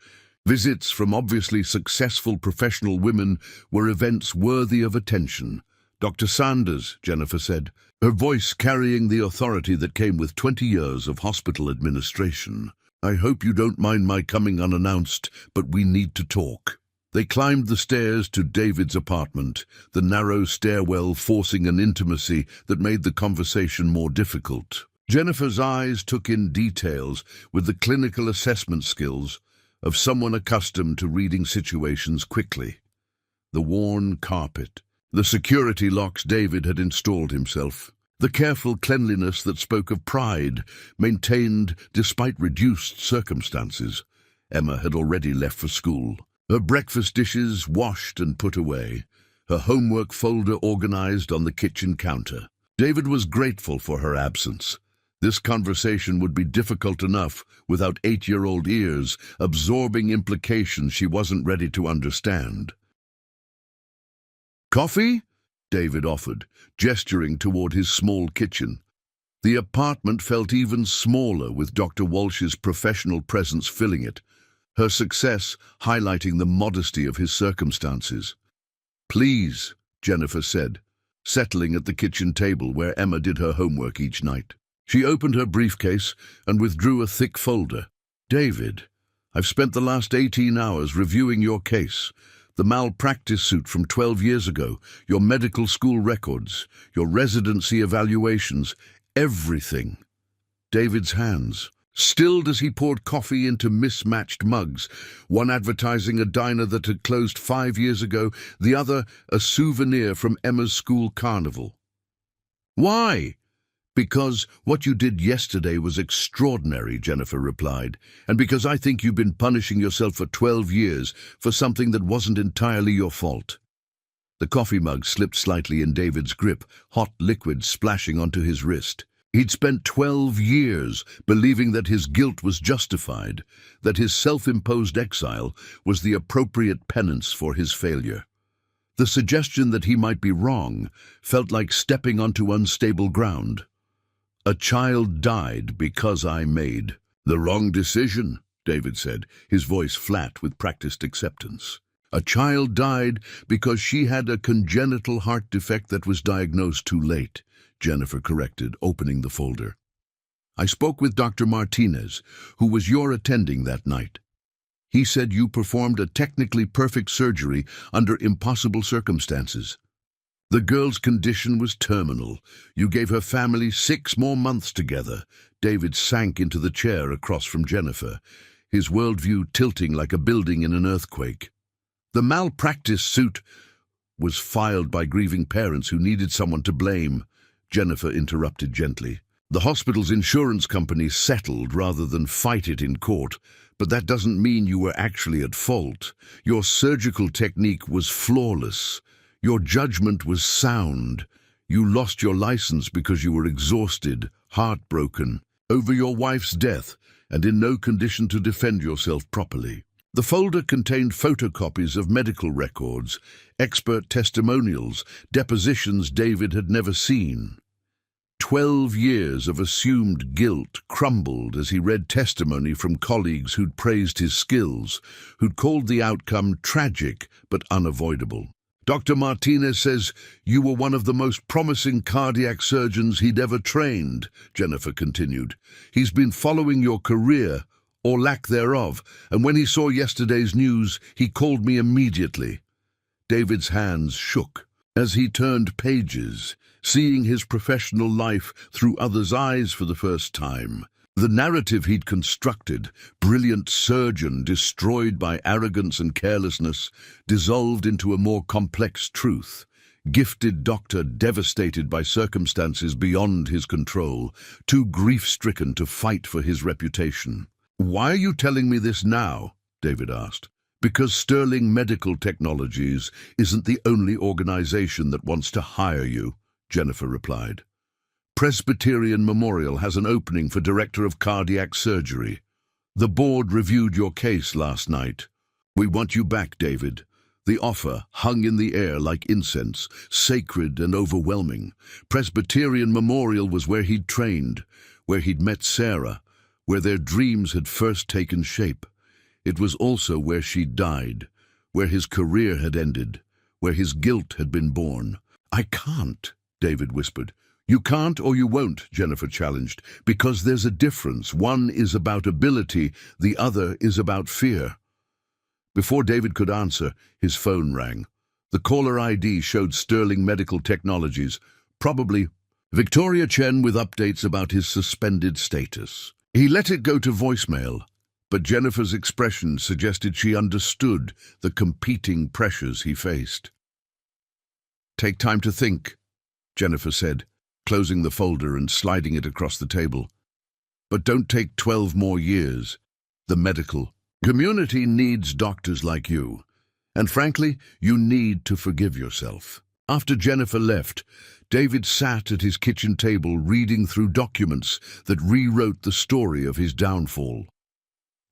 visits from obviously successful professional women were events worthy of attention. "Dr. Sanders," Jennifer said, her voice carrying the authority that came with 20 years of hospital administration. I hope you don't mind my coming unannounced, but we need to talk. They climbed the stairs to David's apartment, the narrow stairwell forcing an intimacy that made the conversation more difficult. Jennifer's eyes took in details with the clinical assessment skills of someone accustomed to reading situations quickly. The worn carpet, the security locks David had installed himself, the careful cleanliness that spoke of pride, maintained despite reduced circumstances. Emma had already left for school. Her breakfast dishes washed and put away, her homework folder organized on the kitchen counter. David was grateful for her absence. This conversation would be difficult enough without 8-year-old ears absorbing implications she wasn't ready to understand. "Coffee?" David offered, gesturing toward his small kitchen. The apartment felt even smaller with Dr. Walsh's professional presence filling it, her success highlighting the modesty of his circumstances. "Please," Jennifer said, settling at the kitchen table where Emma did her homework each night. She opened her briefcase and withdrew a thick folder. "David, I've spent the last 18 hours reviewing your case. The malpractice suit from 12 years ago, your medical school records, your residency evaluations, everything." David's hands stilled as he poured coffee into mismatched mugs, one advertising a diner that had closed 5 years ago, the other a souvenir from Emma's school carnival. "Why?" "Because what you did yesterday was extraordinary," Jennifer replied, "and because I think you've been punishing yourself for 12 years for something that wasn't entirely your fault." The coffee mug slipped slightly in David's grip, hot liquid splashing onto his wrist. He'd spent 12 years believing that his guilt was justified, that his self-imposed exile was the appropriate penance for his failure. The suggestion that he might be wrong felt like stepping onto unstable ground. "A child died because I made the wrong decision," David said, his voice flat with practiced acceptance. "A child died because she had a congenital heart defect that was diagnosed too late," Jennifer corrected, opening the folder. "I spoke with Dr. Martinez, who was your attending that night. He said you performed a technically perfect surgery under impossible circumstances. The girl's condition was terminal. You gave her family 6 more months together." David sank into the chair across from Jennifer, his worldview tilting like a building in an earthquake. "The malpractice suit was filed by grieving parents who needed someone to blame," Jennifer interrupted gently. "The hospital's insurance company settled rather than fight it in court, but that doesn't mean you were actually at fault. Your surgical technique was flawless. Your judgment was sound. You lost your license because you were exhausted, heartbroken, over your wife's death, and in no condition to defend yourself properly." The folder contained photocopies of medical records, expert testimonials, depositions David had never seen. 12 years of assumed guilt crumbled as he read testimony from colleagues who'd praised his skills, who'd called the outcome tragic but unavoidable. "Dr. Martinez says you were one of the most promising cardiac surgeons he'd ever trained," Jennifer continued. "He's been following your career, or lack thereof, and when he saw yesterday's news, he called me immediately." David's hands shook as he turned pages, seeing his professional life through others' eyes for the first time. The narrative he'd constructed, brilliant surgeon destroyed by arrogance and carelessness, dissolved into a more complex truth. Gifted doctor devastated by circumstances beyond his control, too grief-stricken to fight for his reputation. "Why are you telling me this now?" David asked. "Because Sterling Medical Technologies isn't the only organization that wants to hire you," Jennifer replied. "Presbyterian Memorial has an opening for Director of Cardiac Surgery. The board reviewed your case last night. We want you back, David." The offer hung in the air like incense, sacred and overwhelming. Presbyterian Memorial was where he'd trained, where he'd met Sarah, where their dreams had first taken shape. It was also where she'd died, where his career had ended, where his guilt had been born. "I can't," David whispered. You can't or you won't, Jennifer challenged, because there's a difference. One is about ability, the other is about fear. Before David could answer, his phone rang. The caller ID showed Sterling Medical Technologies, probably Victoria Chen, with updates about his suspended status. He let it go to voicemail, but Jennifer's expression suggested she understood the competing pressures he faced. "Take time to think," Jennifer said, closing the folder and sliding it across the table. "But don't take 12 more years. The medical community needs doctors like you. And frankly, you need to forgive yourself." After Jennifer left, David sat at his kitchen table reading through documents that rewrote the story of his downfall.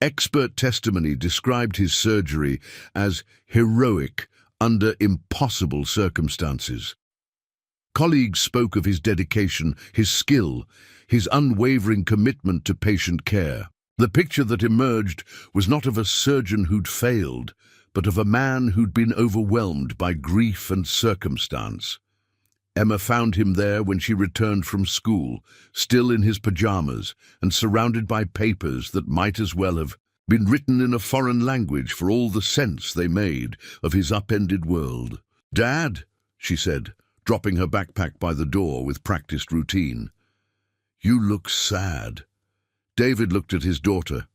Expert testimony described his surgery as heroic under impossible circumstances. Colleagues spoke of his dedication, his skill, his unwavering commitment to patient care. The picture that emerged was not of a surgeon who'd failed, but of a man who'd been overwhelmed by grief and circumstance. Emma found him there when she returned from school, still in his pajamas and surrounded by papers that might as well have been written in a foreign language for all the sense they made of his upended world. "Dad," she said, dropping her backpack by the door with practiced routine. "You look sad." David looked at his daughter,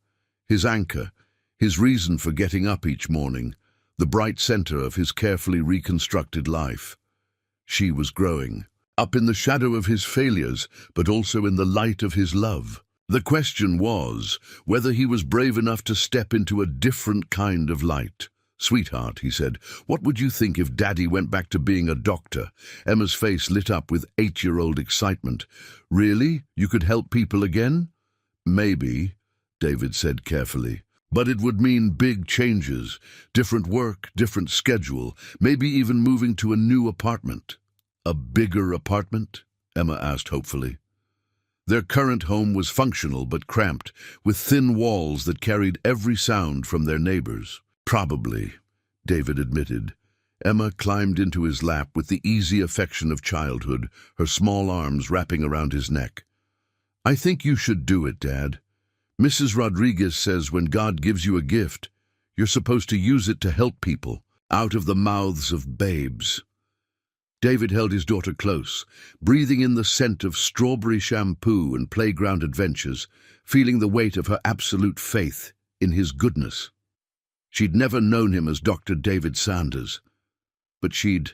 his anchor, his reason for getting up each morning, the bright center of his carefully reconstructed life. She was growing, up in the shadow of his failures, but also in the light of his love. The question was whether he was brave enough to step into a different kind of light. "Sweetheart," he said, "what would you think if Daddy went back to being a doctor?" Emma's face lit up with 8-year-old excitement. "Really? You could help people again?" "Maybe," David said carefully. "But it would mean big changes, different work, different schedule, maybe even moving to a new apartment." "A bigger apartment?" Emma asked hopefully. Their current home was functional but cramped, with thin walls that carried every sound from their neighbors. "Probably," David admitted. Emma climbed into his lap with the easy affection of childhood, her small arms wrapping around his neck. "I think you should do it, Dad. Mrs. Rodriguez says when God gives you a gift, you're supposed to use it to help people, out of the mouths of babes." David held his daughter close, breathing in the scent of strawberry shampoo and playground adventures, feeling the weight of her absolute faith in his goodness. She'd never known him as Dr. David Sanders, but she'd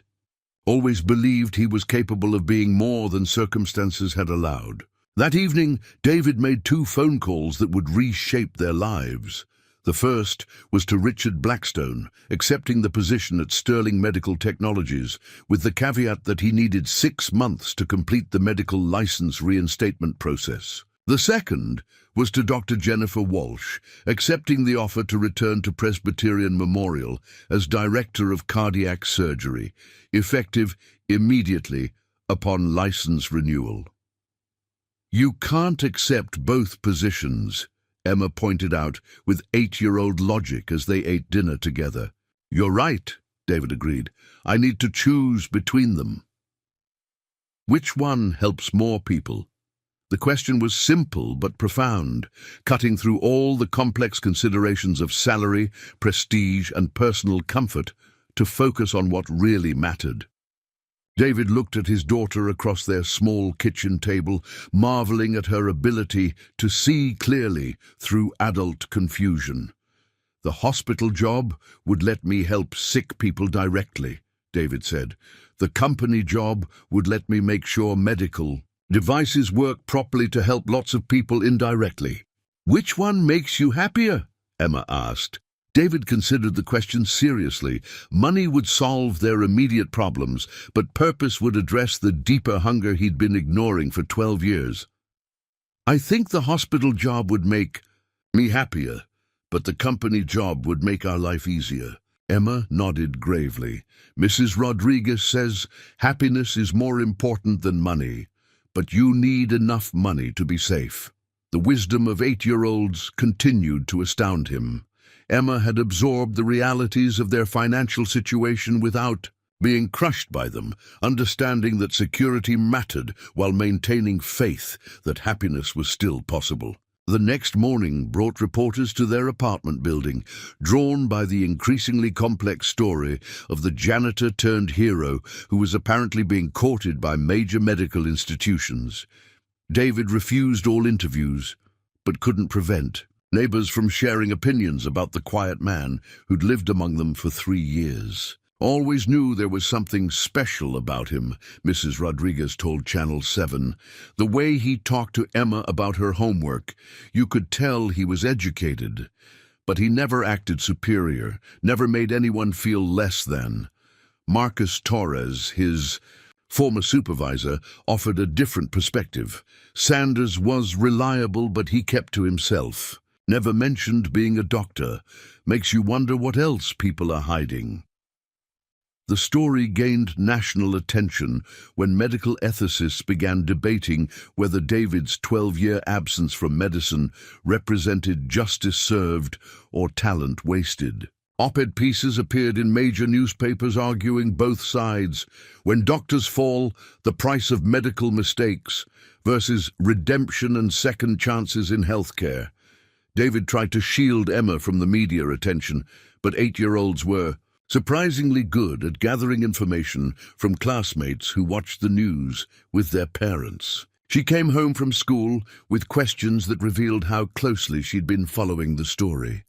always believed he was capable of being more than circumstances had allowed. That evening, David made 2 phone calls that would reshape their lives. The first was to Richard Blackstone, accepting the position at Sterling Medical Technologies, with the caveat that he needed 6 months to complete the medical license reinstatement process. The second was to Dr. Jennifer Walsh, accepting the offer to return to Presbyterian Memorial as Director of Cardiac Surgery, effective immediately upon license renewal. "You can't accept both positions," Emma pointed out with 8-year-old logic as they ate dinner together. "You're right," David agreed. "I need to choose between them." Which one helps more people? The question was simple but profound, cutting through all the complex considerations of salary, prestige, and personal comfort to focus on what really mattered. David looked at his daughter across their small kitchen table, marveling at her ability to see clearly through adult confusion. "The hospital job would let me help sick people directly," David said. "The company job would let me make sure medical devices work properly to help lots of people indirectly." "Which one makes you happier?" Emma asked. David considered the question seriously. Money would solve their immediate problems, but purpose would address the deeper hunger he'd been ignoring for 12 years. "I think the hospital job would make me happier, but the company job would make our life easier." Emma nodded gravely. "Mrs. Rodriguez says happiness is more important than money, but you need enough money to be safe." The wisdom of 8-year-olds continued to astound him. Emma had absorbed the realities of their financial situation without being crushed by them, understanding that security mattered while maintaining faith that happiness was still possible. The next morning brought reporters to their apartment building, drawn by the increasingly complex story of the janitor-turned-hero who was apparently being courted by major medical institutions. David refused all interviews, but couldn't prevent neighbors from sharing opinions about the quiet man who'd lived among them for 3 years. Always knew there was something special about him, Mrs. Rodriguez told Channel 7. The way he talked to Emma about her homework, you could tell he was educated. But he never acted superior, never made anyone feel less than. Marcus Torres, his former supervisor, offered a different perspective. Sanders was reliable, but he kept to himself. Never mentioned being a doctor. Makes you wonder what else people are hiding. The story gained national attention when medical ethicists began debating whether David's 12-year absence from medicine represented justice served or talent wasted. Op-ed pieces appeared in major newspapers arguing both sides. When doctors fall, the price of medical mistakes versus redemption and second chances in healthcare. David tried to shield Emma from the media attention, but 8-year-olds were surprisingly good at gathering information from classmates who watched the news with their parents. She came home from school with questions that revealed how closely she'd been following the story.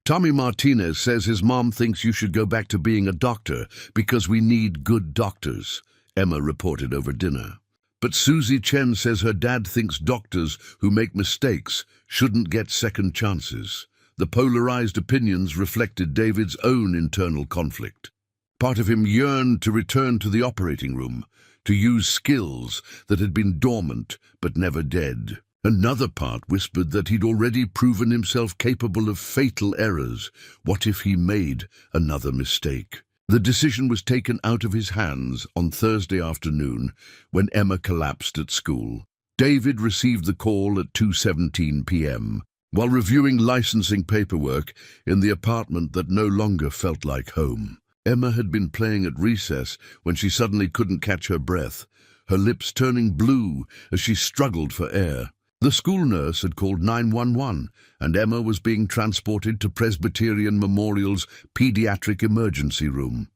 Tommy Martinez says his mom thinks you should go back to being a doctor because we need good doctors, Emma reported over dinner. But Susie Chen says her dad thinks doctors who make mistakes shouldn't get second chances. The polarized opinions reflected David's own internal conflict. Part of him yearned to return to the operating room, to use skills that had been dormant but never dead. Another part whispered that he'd already proven himself capable of fatal errors. What if he made another mistake? The decision was taken out of his hands on Thursday afternoon when Emma collapsed at school. David received the call at 2:17 p.m. while reviewing licensing paperwork in the apartment that no longer felt like home. Emma had been playing at recess when she suddenly couldn't catch her breath, her lips turning blue as she struggled for air. The school nurse had called 911, and Emma was being transported to Presbyterian Memorial's pediatric emergency room.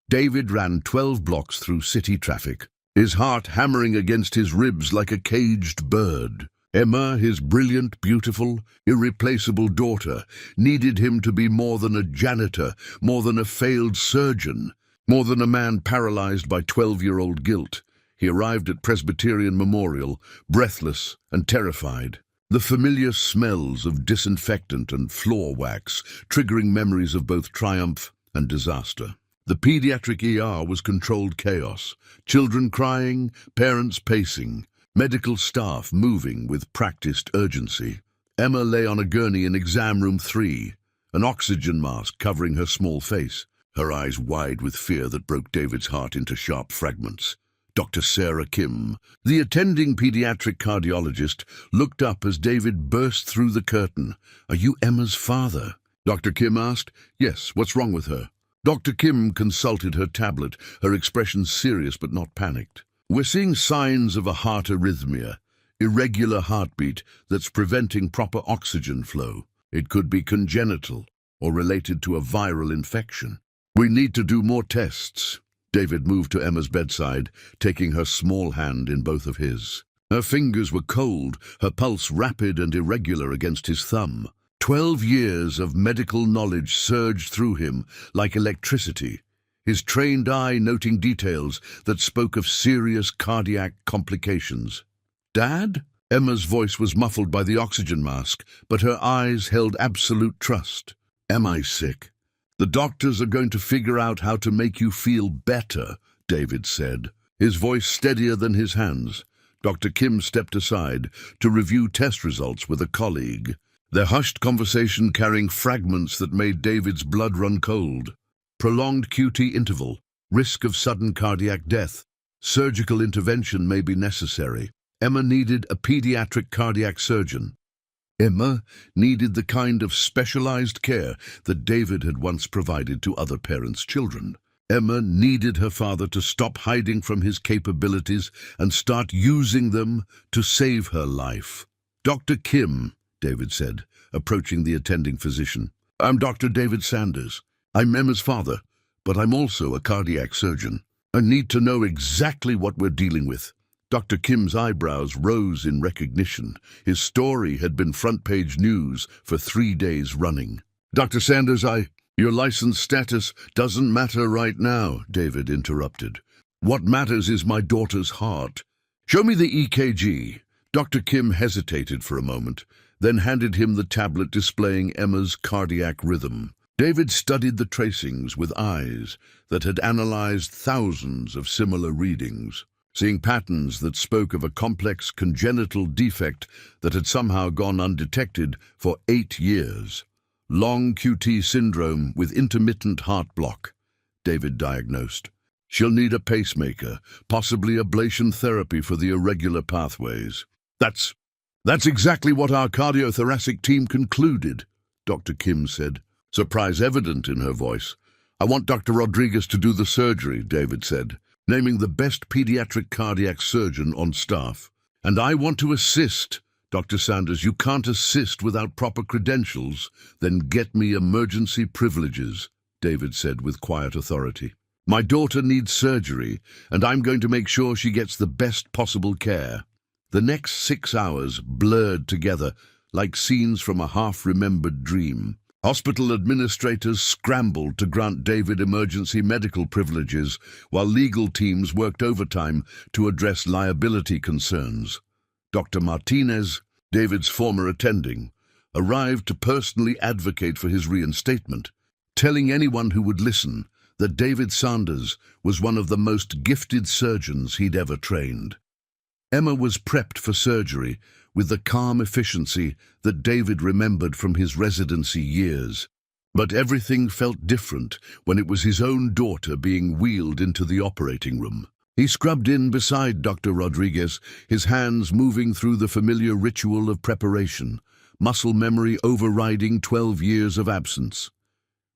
David ran 12 blocks through city traffic, his heart hammering against his ribs like a caged bird. Emma, his brilliant, beautiful, irreplaceable daughter, needed him to be more than a janitor, more than a failed surgeon, more than a man paralyzed by 12-year-old guilt. He arrived at Presbyterian Memorial, breathless and terrified. The familiar smells of disinfectant and floor wax triggering memories of both triumph and disaster. The pediatric ER was controlled chaos, children crying, parents pacing, medical staff moving with practiced urgency. Emma lay on a gurney in exam room 3, an oxygen mask covering her small face, her eyes wide with fear that broke David's heart into sharp fragments. Dr. Sarah Kim, the attending pediatric cardiologist, looked up as David burst through the curtain. "Are you Emma's father?" Dr. Kim asked. "Yes, what's wrong with her?" Dr. Kim consulted her tablet, her expression serious but not panicked. "We're seeing signs of a heart arrhythmia, irregular heartbeat that's preventing proper oxygen flow. It could be congenital or related to a viral infection. We need to do more tests." David moved to Emma's bedside, taking her small hand in both of his. Her fingers were cold, her pulse rapid and irregular against his thumb. 12 years of medical knowledge surged through him like electricity, his trained eye noting details that spoke of serious cardiac complications. "Dad?" Emma's voice was muffled by the oxygen mask, but her eyes held absolute trust. "Am I sick?" "The doctors are going to figure out how to make you feel better," David said, his voice steadier than his hands. Dr. Kim stepped aside to review test results with a colleague, their hushed conversation carrying fragments that made David's blood run cold. Prolonged QT interval, risk of sudden cardiac death, surgical intervention may be necessary. Emma needed a pediatric cardiac surgeon. Emma needed the kind of specialized care that David had once provided to other parents' children. Emma needed her father to stop hiding from his capabilities and start using them to save her life. "Dr. Kim," David said, approaching the attending physician. "I'm Dr. David Sanders. I'm Emma's father, but I'm also a cardiac surgeon. I need to know exactly what we're dealing with." Dr. Kim's eyebrows rose in recognition. His story had been front-page news for 3 days running. "Dr. Sanders, your license status doesn't matter right now," David interrupted. "What matters is my daughter's heart. Show me the EKG." Dr. Kim hesitated for a moment, then handed him the tablet displaying Emma's cardiac rhythm. David studied the tracings with eyes that had analyzed thousands of similar readings, seeing patterns that spoke of a complex congenital defect that had somehow gone undetected for 8 years. Long QT syndrome with intermittent heart block, David diagnosed. "She'll need a pacemaker, possibly ablation therapy for the irregular pathways." That's exactly what our cardiothoracic team concluded," Dr. Kim said, surprise evident in her voice. "I want Dr. Rodriguez to do the surgery," David said, naming the best pediatric cardiac surgeon on staff. "And I want to assist. Dr. Sanders, you can't assist without proper credentials. Then get me emergency privileges," David said with quiet authority. "My daughter needs surgery, and I'm going to make sure she gets the best possible care." The next 6 hours blurred together like scenes from a half-remembered dream. Hospital administrators scrambled to grant David emergency medical privileges, while legal teams worked overtime to address liability concerns. Dr. Martinez, David's former attending, arrived to personally advocate for his reinstatement, telling anyone who would listen that David Sanders was one of the most gifted surgeons he'd ever trained. Emma was prepped for surgery with the calm efficiency that David remembered from his residency years. But everything felt different when it was his own daughter being wheeled into the operating room. He scrubbed in beside Dr. Rodriguez, his hands moving through the familiar ritual of preparation, muscle memory overriding 12 years of absence.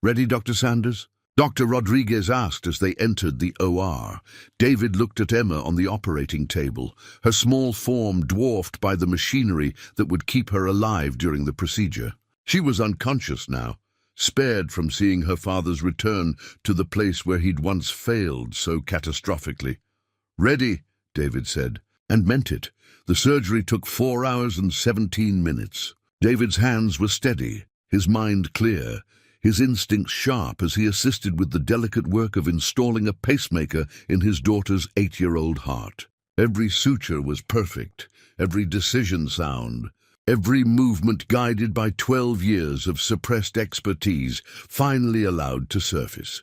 "Ready, Dr. Sanders?" Dr. Rodriguez asked as they entered the OR. David looked at Emma on the operating table, her small form dwarfed by the machinery that would keep her alive during the procedure. She was unconscious now, spared from seeing her father's return to the place where he'd once failed so catastrophically. "Ready," David said, and meant it. The surgery took 4 hours and 17 minutes. David's hands were steady, his mind clear, his instincts sharp as he assisted with the delicate work of installing a pacemaker in his daughter's 8-year-old heart. Every suture was perfect, every decision sound, every movement guided by 12 years of suppressed expertise finally allowed to surface.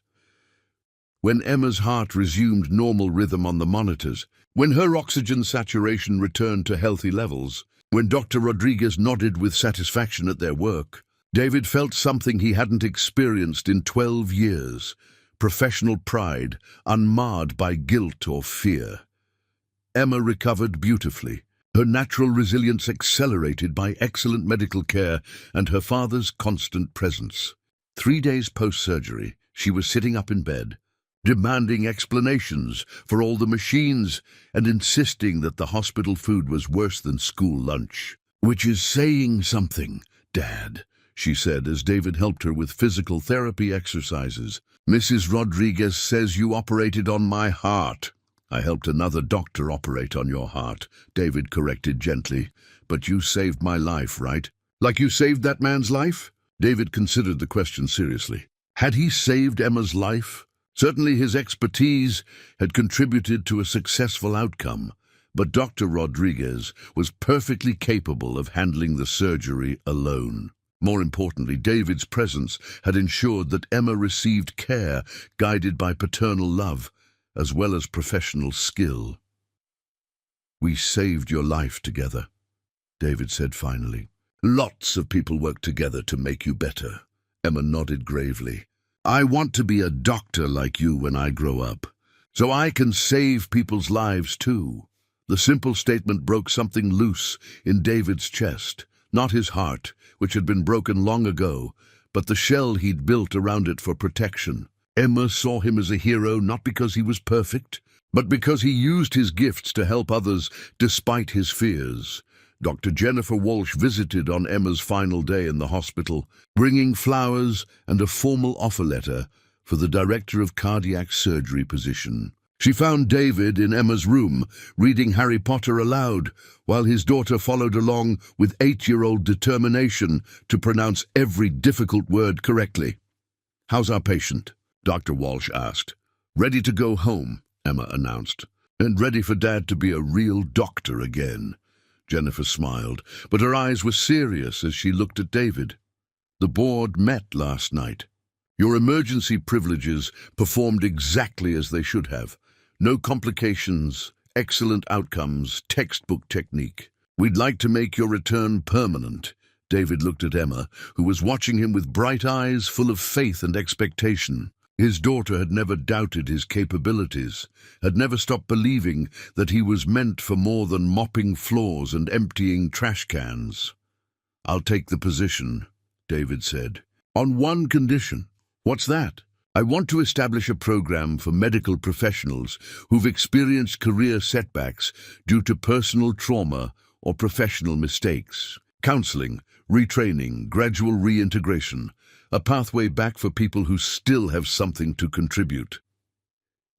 When Emma's heart resumed normal rhythm on the monitors, when her oxygen saturation returned to healthy levels, when Dr. Rodriguez nodded with satisfaction at their work, David felt something he hadn't experienced in 12 years, professional pride, unmarred by guilt or fear. Emma recovered beautifully, her natural resilience accelerated by excellent medical care and her father's constant presence. 3 days post-surgery, she was sitting up in bed, demanding explanations for all the machines and insisting that the hospital food was worse than school lunch. "Which is saying something, Dad," she said as David helped her with physical therapy exercises. "Mrs. Rodriguez says you operated on my heart." "I helped another doctor operate on your heart," David corrected gently. "But you saved my life, right?" "Like you saved that man's life?" David considered the question seriously. Had he saved Emma's life? Certainly his expertise had contributed to a successful outcome, but Dr. Rodriguez was perfectly capable of handling the surgery alone. More importantly, David's presence had ensured that Emma received care guided by paternal love as well as professional skill. "We saved your life together," David said finally. "Lots of people work together to make you better." Emma nodded gravely. "I want to be a doctor like you when I grow up, so I can save people's lives too." The simple statement broke something loose in David's chest, Not his heart, which had been broken long ago, but the shell he'd built around it for protection. Emma saw him as a hero not because he was perfect, but because he used his gifts to help others despite his fears. Dr. Jennifer Walsh visited on Emma's final day in the hospital, bringing flowers and a formal offer letter for the director of cardiac surgery position. She found David in Emma's room, reading Harry Potter aloud, while his daughter followed along with 8-year-old determination to pronounce every difficult word correctly. "How's our patient?" Dr. Walsh asked. "Ready to go home," Emma announced. "And ready for Dad to be a real doctor again." Jennifer smiled, but her eyes were serious as she looked at David. "The board met last night. Your emergency privileges performed exactly as they should have. No complications, excellent outcomes, textbook technique. We'd like to make your return permanent." David looked at Emma, who was watching him with bright eyes full of faith and expectation. His daughter had never doubted his capabilities, had never stopped believing that he was meant for more than mopping floors and emptying trash cans. "I'll take the position," David said, "on one condition." "What's that?" "I want to establish a program for medical professionals who've experienced career setbacks due to personal trauma or professional mistakes. Counseling, retraining, gradual reintegration. A pathway back for people who still have something to contribute."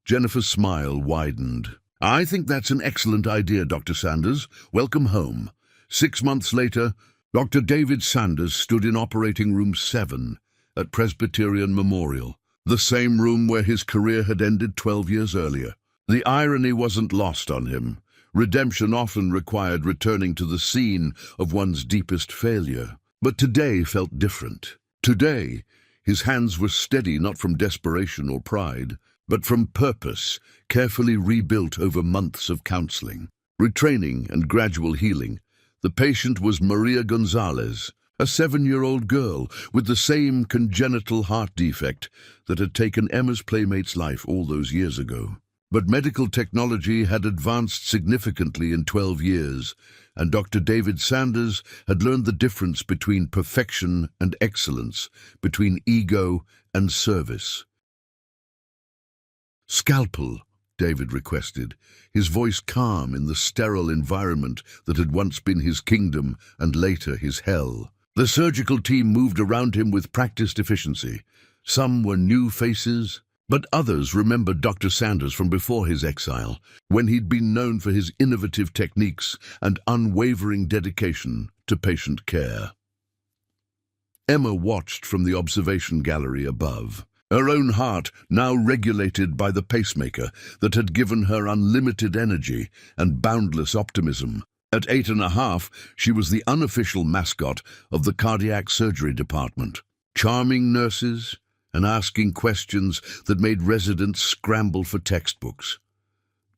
Jennifer's smile widened. "I think that's an excellent idea, Dr. Sanders. Welcome home." 6 months later, Dr. David Sanders stood in Operating Room 7 at Presbyterian Memorial, the same room where his career had ended 12 years earlier. The irony wasn't lost on him. Redemption often required returning to the scene of one's deepest failure. But today felt different. Today, his hands were steady not from desperation or pride, but from purpose, carefully rebuilt over months of counseling, retraining, and gradual healing. The patient was Maria Gonzalez, a 7-year-old girl with the same congenital heart defect that had taken Emma's playmate's life all those years ago. But medical technology had advanced significantly in 12 years, and Dr. David Sanders had learned the difference between perfection and excellence, between ego and service. "Scalpel," David requested, his voice calm in the sterile environment that had once been his kingdom and later his hell. The surgical team moved around him with practiced efficiency. Some were new faces, but others remembered Dr. Sanders from before his exile, when he'd been known for his innovative techniques and unwavering dedication to patient care. Emma watched from the observation gallery above, her own heart now regulated by the pacemaker that had given her unlimited energy and boundless optimism. At 8.5, she was the unofficial mascot of the cardiac surgery department, charming nurses and asking questions that made residents scramble for textbooks.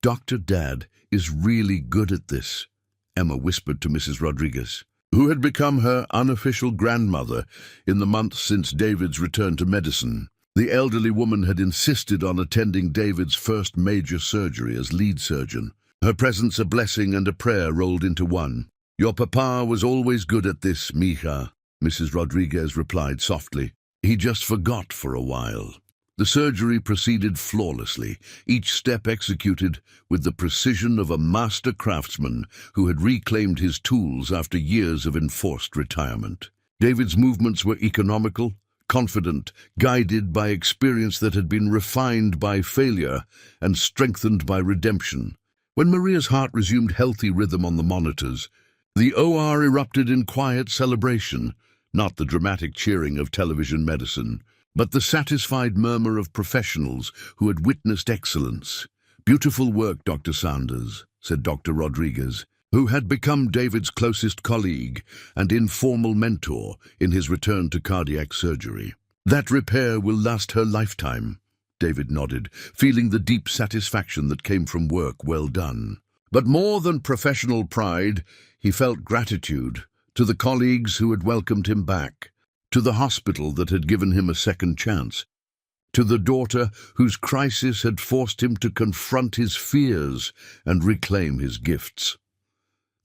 "Dr. Dad is really good at this," Emma whispered to Mrs. Rodriguez, who had become her unofficial grandmother in the months since David's return to medicine. The elderly woman had insisted on attending David's first major surgery as lead surgeon. Her presence a blessing and a prayer rolled into one. "Your papa was always good at this, mija," Mrs. Rodriguez replied softly. "He just forgot for a while." The surgery proceeded flawlessly, each step executed with the precision of a master craftsman who had reclaimed his tools after years of enforced retirement. David's movements were economical, confident, guided by experience that had been refined by failure and strengthened by redemption. When Maria's heart resumed healthy rhythm on the monitors, the OR erupted in quiet celebration, not the dramatic cheering of television medicine, but the satisfied murmur of professionals who had witnessed excellence. "Beautiful work, Dr. Sanders," said Dr. Rodriguez, who had become David's closest colleague and informal mentor in his return to cardiac surgery. "That repair will last her lifetime," David nodded, feeling the deep satisfaction that came from work well done. But more than professional pride, he felt gratitude to the colleagues who had welcomed him back, to the hospital that had given him a second chance, to the daughter whose crisis had forced him to confront his fears and reclaim his gifts.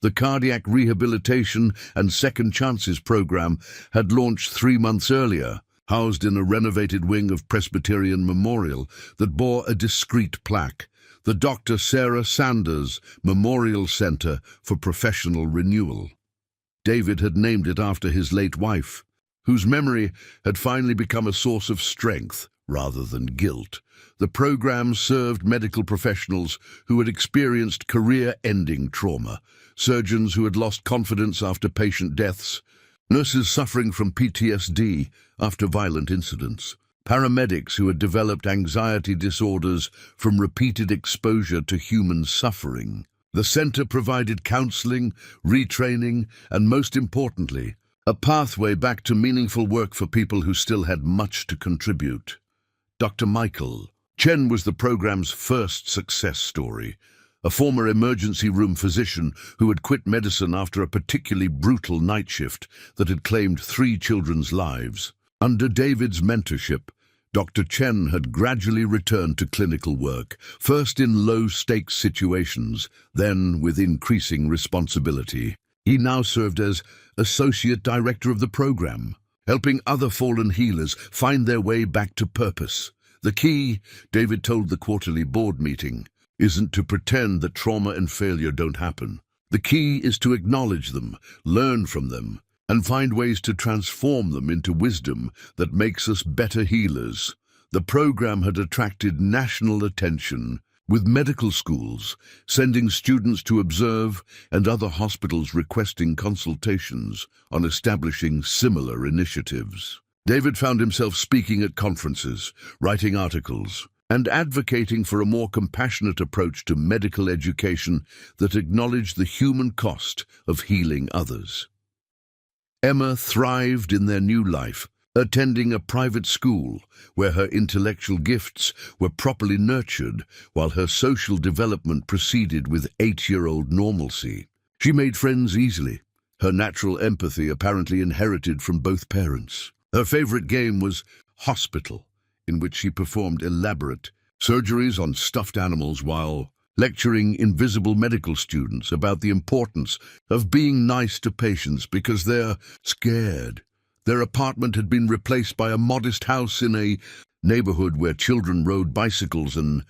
The Cardiac Rehabilitation and Second Chances program had launched 3 months earlier, housed in a renovated wing of Presbyterian Memorial that bore a discreet plaque, the Dr. Sarah Sanders Memorial Center for Professional Renewal. David had named it after his late wife, whose memory had finally become a source of strength rather than guilt. The program served medical professionals who had experienced career-ending trauma, surgeons who had lost confidence after patient deaths, nurses suffering from PTSD after violent incidents, paramedics who had developed anxiety disorders from repeated exposure to human suffering. The center provided counseling, retraining, and most importantly, a pathway back to meaningful work for people who still had much to contribute. Dr. Michael Chen was the program's first success story, a former emergency room physician who had quit medicine after a particularly brutal night shift that had claimed 3 children's lives. Under David's mentorship, Dr. Chen had gradually returned to clinical work, first in low-stakes situations, then with increasing responsibility. He now served as Associate Director of the program, helping other fallen healers find their way back to purpose. The key, David told the quarterly board meeting, isn't to pretend that trauma and failure don't happen. The key is to acknowledge them, learn from them, and find ways to transform them into wisdom that makes us better healers. The program had attracted national attention, with medical schools sending students to observe and other hospitals requesting consultations on establishing similar initiatives. David found himself speaking at conferences, writing articles, and advocating for a more compassionate approach to medical education that acknowledged the human cost of healing others. Emma thrived in their new life, attending a private school where her intellectual gifts were properly nurtured while her social development proceeded with 8-year-old normalcy. She made friends easily, her natural empathy apparently inherited from both parents. Her favorite game was Hospital, in which she performed elaborate surgeries on stuffed animals while lecturing invisible medical students about the importance of being nice to patients because they're scared. Their apartment had been replaced by a modest house in a neighborhood where children rode bicycles and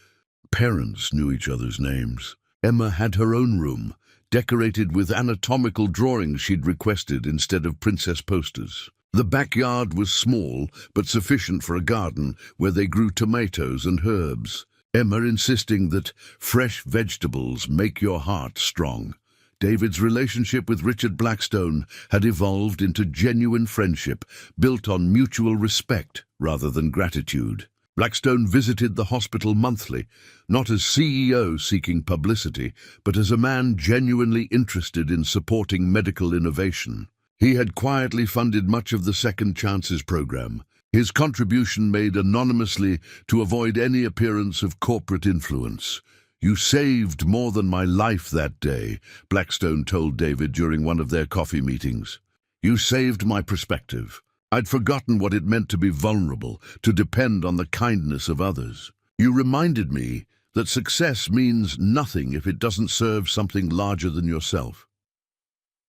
parents knew each other's names. Emma had her own room, decorated with anatomical drawings she'd requested instead of princess posters. The backyard was small, but sufficient for a garden where they grew tomatoes and herbs, Emma insisting that fresh vegetables make your heart strong. David's relationship with Richard Blackstone had evolved into genuine friendship, built on mutual respect rather than gratitude. Blackstone visited the hospital monthly, not as CEO seeking publicity, but as a man genuinely interested in supporting medical innovation. He had quietly funded much of the Second Chances program, his contribution made anonymously to avoid any appearance of corporate influence. "You saved more than my life that day," Blackstone told David during one of their coffee meetings. "You saved my perspective. I'd forgotten what it meant to be vulnerable, to depend on the kindness of others. You reminded me that success means nothing if it doesn't serve something larger than yourself."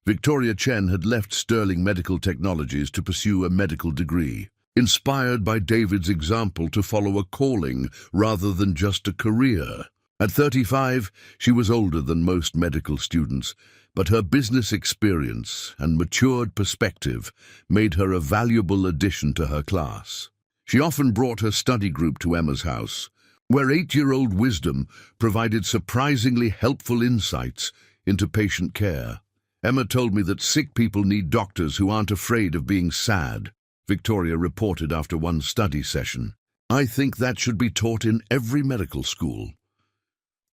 Victoria Chen had left Sterling Medical Technologies to pursue a medical degree, inspired by David's example to follow a calling rather than just a career. At 35, she was older than most medical students, but her business experience and matured perspective made her a valuable addition to her class. She often brought her study group to Emma's house, where 8-year-old wisdom provided surprisingly helpful insights into patient care. "Emma told me that sick people need doctors who aren't afraid of being sad," Victoria reported after one study session. "I think that should be taught in every medical school."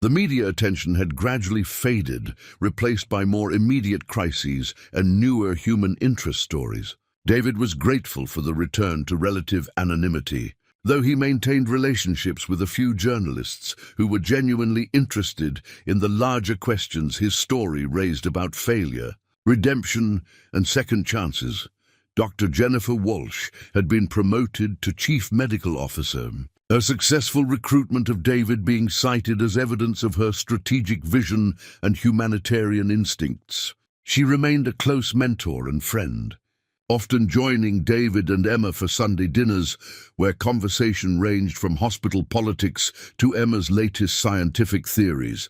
The media attention had gradually faded, replaced by more immediate crises and newer human interest stories. David was grateful for the return to relative anonymity, though he maintained relationships with a few journalists who were genuinely interested in the larger questions his story raised about failure, redemption, and second chances. Dr. Jennifer Walsh had been promoted to Chief Medical Officer, Her successful recruitment of David being cited as evidence of her strategic vision and humanitarian instincts. She remained a close mentor and friend, often joining David and Emma for Sunday dinners, where conversation ranged from hospital politics to Emma's latest scientific theories.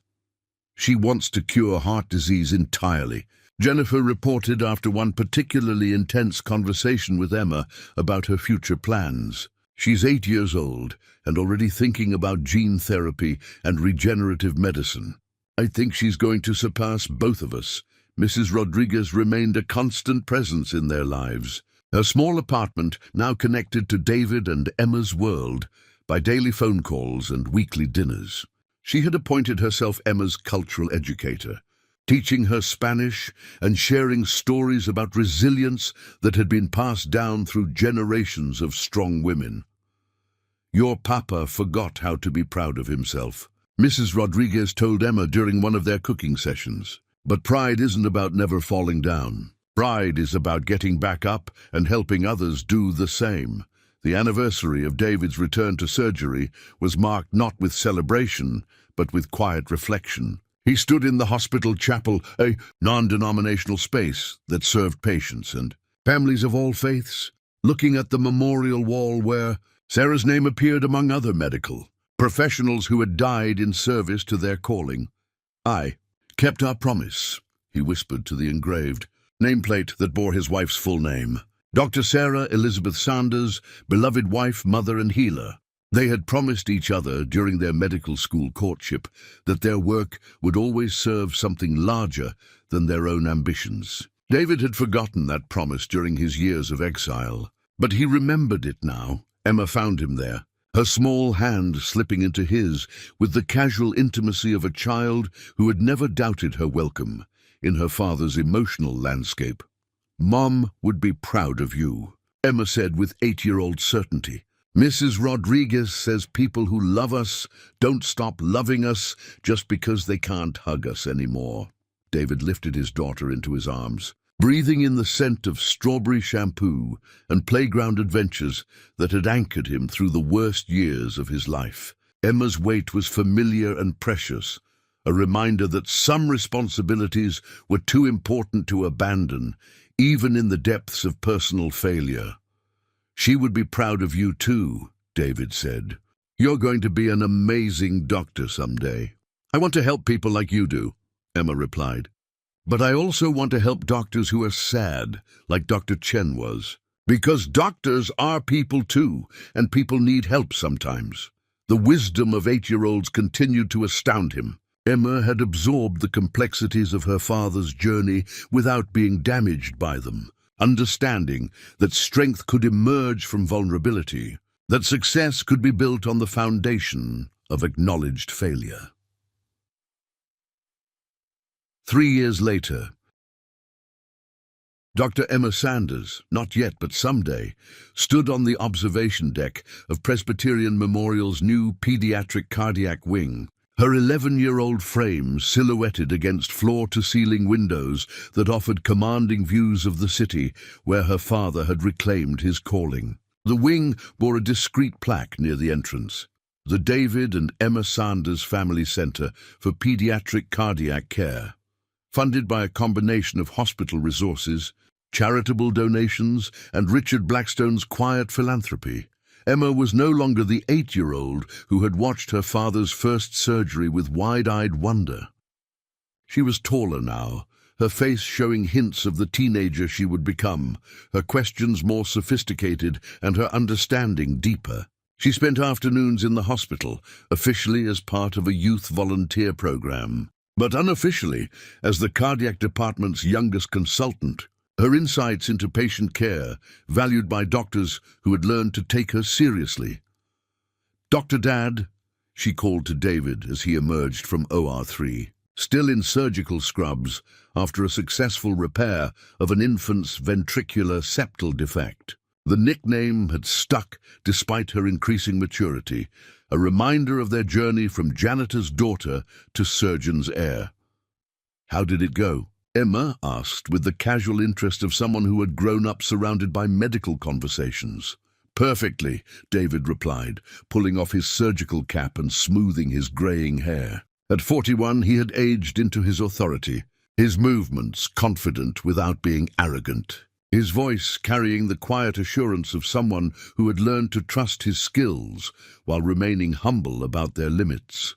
She wants to cure heart disease entirely, Jennifer reported after one particularly intense conversation with Emma about her future plans. She's 8 years old and already thinking about gene therapy and regenerative medicine. I think she's going to surpass both of us. Mrs. Rodriguez remained a constant presence in their lives. Her small apartment now connected to David and Emma's world by daily phone calls and weekly dinners. She had appointed herself Emma's cultural educator, teaching her Spanish and sharing stories about resilience that had been passed down through generations of strong women. Your papa forgot how to be proud of himself, Mrs. Rodriguez told Emma during one of their cooking sessions. But pride isn't about never falling down. Pride is about getting back up and helping others do the same. The anniversary of David's return to surgery was marked not with celebration, but with quiet reflection. He stood in the hospital chapel, a non-denominational space that served patients and families of all faiths, looking at the memorial wall where Sarah's name appeared among other medical professionals who had died in service to their calling. I kept our promise, he whispered to the engraved nameplate that bore his wife's full name. Dr. Sarah Elizabeth Sanders, beloved wife, mother, and healer. They had promised each other during their medical school courtship that their work would always serve something larger than their own ambitions. David had forgotten that promise during his years of exile, but he remembered it now. Emma found him there, her small hand slipping into his with the casual intimacy of a child who had never doubted her welcome in her father's emotional landscape. Mom would be proud of you, Emma said with 8-year-old certainty. Mrs. Rodriguez says people who love us don't stop loving us just because they can't hug us anymore. David lifted his daughter into his arms, breathing in the scent of strawberry shampoo and playground adventures that had anchored him through the worst years of his life. Emma's weight was familiar and precious, a reminder that some responsibilities were too important to abandon, even in the depths of personal failure. She would be proud of you too, David said. You're going to be an amazing doctor someday. I want to help people like you do, Emma replied. But I also want to help doctors who are sad, like Dr. Chen was. Because doctors are people too, and people need help sometimes. The wisdom of 8-year-olds continued to astound him. Emma had absorbed the complexities of her father's journey without being damaged by them, understanding that strength could emerge from vulnerability, that success could be built on the foundation of acknowledged failure. 3 years later, Dr. Emma Sanders, not yet but someday, stood on the observation deck of Presbyterian Memorial's new pediatric cardiac wing, her 11-year-old frame silhouetted against floor-to-ceiling windows that offered commanding views of the city where her father had reclaimed his calling. The wing bore a discreet plaque near the entrance, the David and Emma Sanders Family Center for Pediatric Cardiac Care, funded by a combination of hospital resources, charitable donations, and Richard Blackstone's quiet philanthropy. Emma was no longer the 8-year-old who had watched her father's first surgery with wide-eyed wonder. She was taller now, her face showing hints of the teenager she would become, her questions more sophisticated and her understanding deeper. She spent afternoons in the hospital, officially as part of a youth volunteer program, but unofficially as the cardiac department's youngest consultant. Her insights into patient care, valued by doctors who had learned to take her seriously. "Dr. Dad," she called to David as he emerged from OR3, still in surgical scrubs after a successful repair of an infant's ventricular septal defect. The nickname had stuck despite her increasing maturity, a reminder of their journey from janitor's daughter to surgeon's heir. "How did it go?" Emma asked with the casual interest of someone who had grown up surrounded by medical conversations. Perfectly, David replied, pulling off his surgical cap and smoothing his greying hair. At 41, he had aged into his authority, his movements confident without being arrogant, his voice carrying the quiet assurance of someone who had learned to trust his skills while remaining humble about their limits.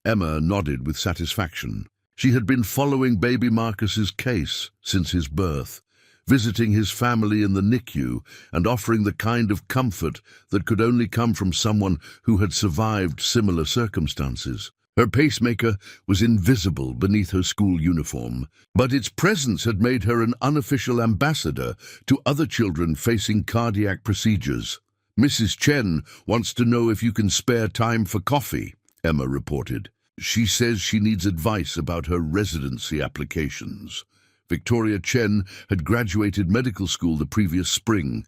Emma nodded with satisfaction. She had been following baby Marcus's case since his birth, visiting his family in the NICU and offering the kind of comfort that could only come from someone who had survived similar circumstances. Her pacemaker was invisible beneath her school uniform, but its presence had made her an unofficial ambassador to other children facing cardiac procedures. "Mrs. Chen wants to know if you can spare time for coffee," Emma reported. "She says she needs advice about her residency applications." Victoria Chen had graduated medical school the previous spring,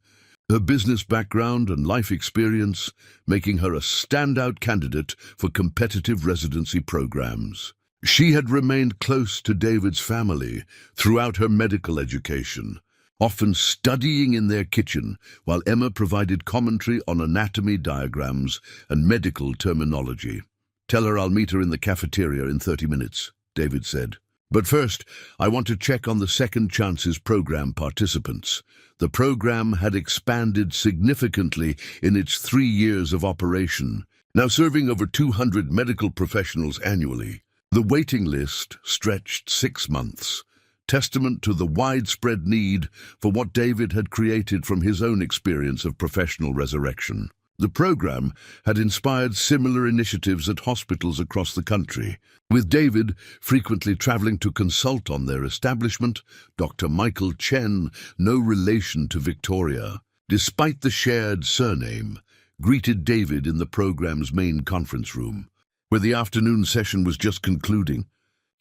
her business background and life experience making her a standout candidate for competitive residency programs. She had remained close to David's family throughout her medical education, often studying in their kitchen while Emma provided commentary on anatomy diagrams and medical terminology. "Tell her I'll meet her in the cafeteria in 30 minutes, David said. "But first, I want to check on the Second Chances program participants." The program had expanded significantly in its 3 years of operation, now serving over 200 medical professionals annually. The waiting list stretched 6 months, testament to the widespread need for what David had created from his own experience of professional resurrection. The program had inspired similar initiatives at hospitals across the country, with David frequently traveling to consult on their establishment. Dr. Michael Chen, no relation to Victoria, despite the shared surname, greeted David in the program's main conference room, where the afternoon session was just concluding.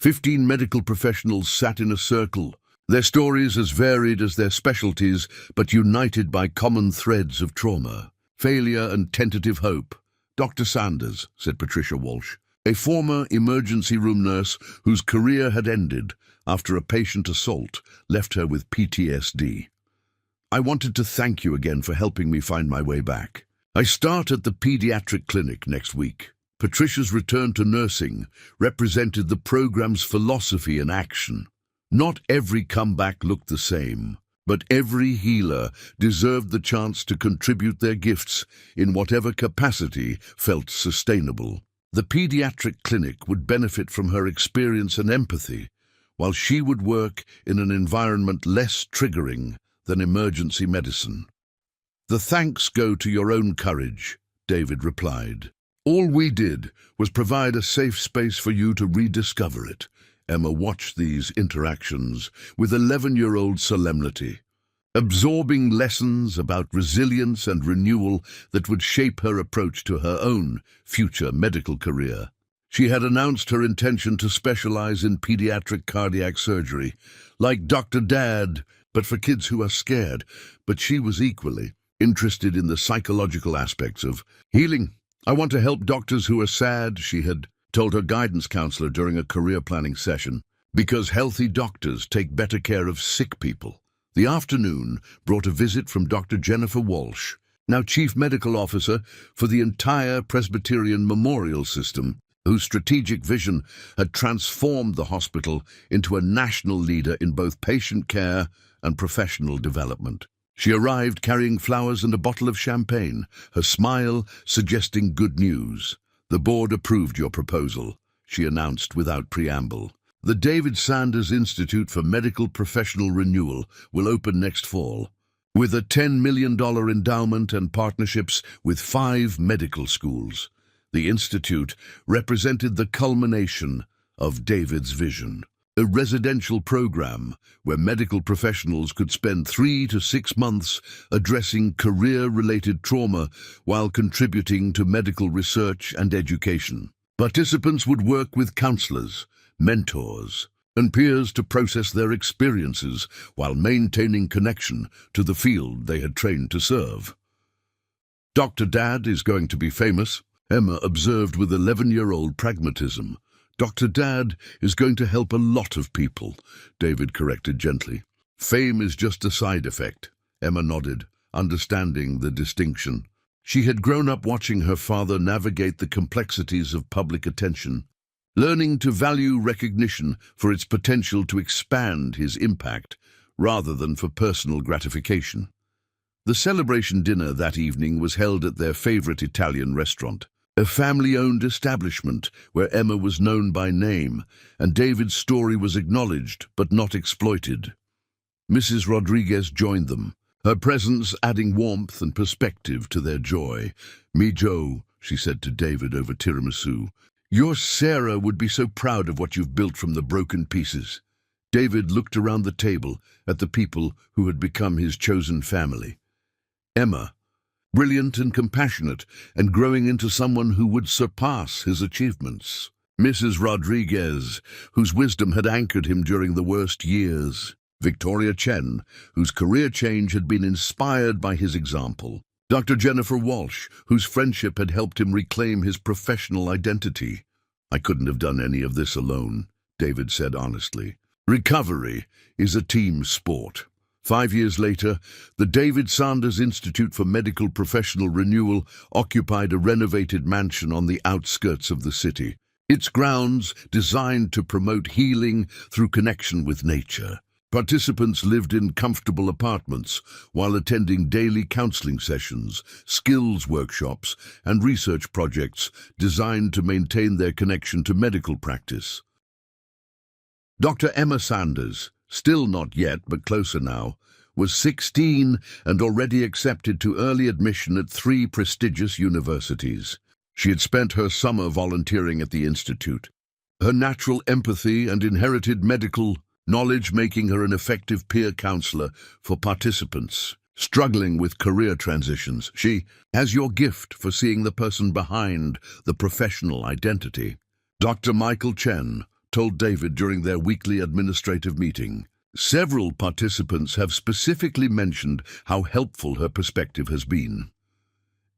15 medical professionals sat in a circle, their stories as varied as their specialties, but united by common threads of trauma, failure and tentative hope. "Dr. Sanders," said Patricia Walsh, a former emergency room nurse whose career had ended after a patient assault left her with PTSD. "I wanted to thank you again for helping me find my way back. I start at the pediatric clinic next week." Patricia's return to nursing represented the program's philosophy in action. Not every comeback looked the same, but every healer deserved the chance to contribute their gifts in whatever capacity felt sustainable. The pediatric clinic would benefit from her experience and empathy, while she would work in an environment less triggering than emergency medicine. "The thanks go to your own courage," David replied. "All we did was provide a safe space for you to rediscover it." Emma watched these interactions with 11-year-old solemnity, absorbing lessons about resilience and renewal that would shape her approach to her own future medical career. She had announced her intention to specialize in pediatric cardiac surgery, like Dr. Dad, but for kids who are scared. But she was equally interested in the psychological aspects of healing. "I want to help doctors who are sad," she had told her guidance counselor during a career planning session, "because healthy doctors take better care of sick people." The afternoon brought a visit from Dr. Jennifer Walsh, now Chief Medical Officer for the entire Presbyterian Memorial System, whose strategic vision had transformed the hospital into a national leader in both patient care and professional development. She arrived carrying flowers and a bottle of champagne, her smile suggesting good news. "The board approved your proposal," she announced without preamble. "The David Sanders Institute for Medical Professional Renewal will open next fall, with a $10 million endowment and partnerships with 5 medical schools." The institute represented the culmination of David's vision. A residential program where medical professionals could spend 3 to 6 months addressing career-related trauma while contributing to medical research and education. Participants would work with counselors, mentors, and peers to process their experiences while maintaining connection to the field they had trained to serve. "Dr. Dad is going to be famous," Emma observed with 11-year-old pragmatism. "Dr. Dad is going to help a lot of people," David corrected gently. "Fame is just a side effect," Emma nodded. understanding the distinction. She had grown up watching her father navigate the complexities of public attention, learning to value recognition for its potential to expand his impact rather than for personal gratification. The celebration dinner that evening was held at their favorite Italian restaurant, a family-owned establishment where Emma was known by name and David's story was acknowledged but not exploited. Mrs. Rodriguez joined them, her presence adding warmth and perspective to their joy. "Me Joe," she said to David over tiramisu, "your Sarah would be so proud of what you've built from the broken pieces." David looked around the table at the people who had become his chosen family. Emma, brilliant and compassionate, and growing into someone who would surpass his achievements. Mrs. Rodriguez, whose wisdom had anchored him during the worst years. Victoria Chen, whose career change had been inspired by his example. Dr. Jennifer Walsh, whose friendship had helped him reclaim his professional identity. "I couldn't have done any of this alone," David said honestly. Recovery is a team sport. 5 years later, the David Sanders Institute for Medical Professional Renewal occupied a renovated mansion on the outskirts of the city. Its grounds designed to promote healing through connection with nature. Participants lived in comfortable apartments while attending daily counseling sessions, skills workshops, and research projects designed to maintain their connection to medical practice. Dr. Emma Sanders, still not yet but closer now, was 16 and already accepted to early admission at 3 prestigious universities. She had spent her summer volunteering at the institute, her natural empathy and inherited medical knowledge making her an effective peer counselor for participants struggling with career transitions. She has your gift for seeing the person behind the professional identity. Dr. Michael Chen told David during their weekly administrative meeting. Several participants have specifically mentioned how helpful her perspective has been.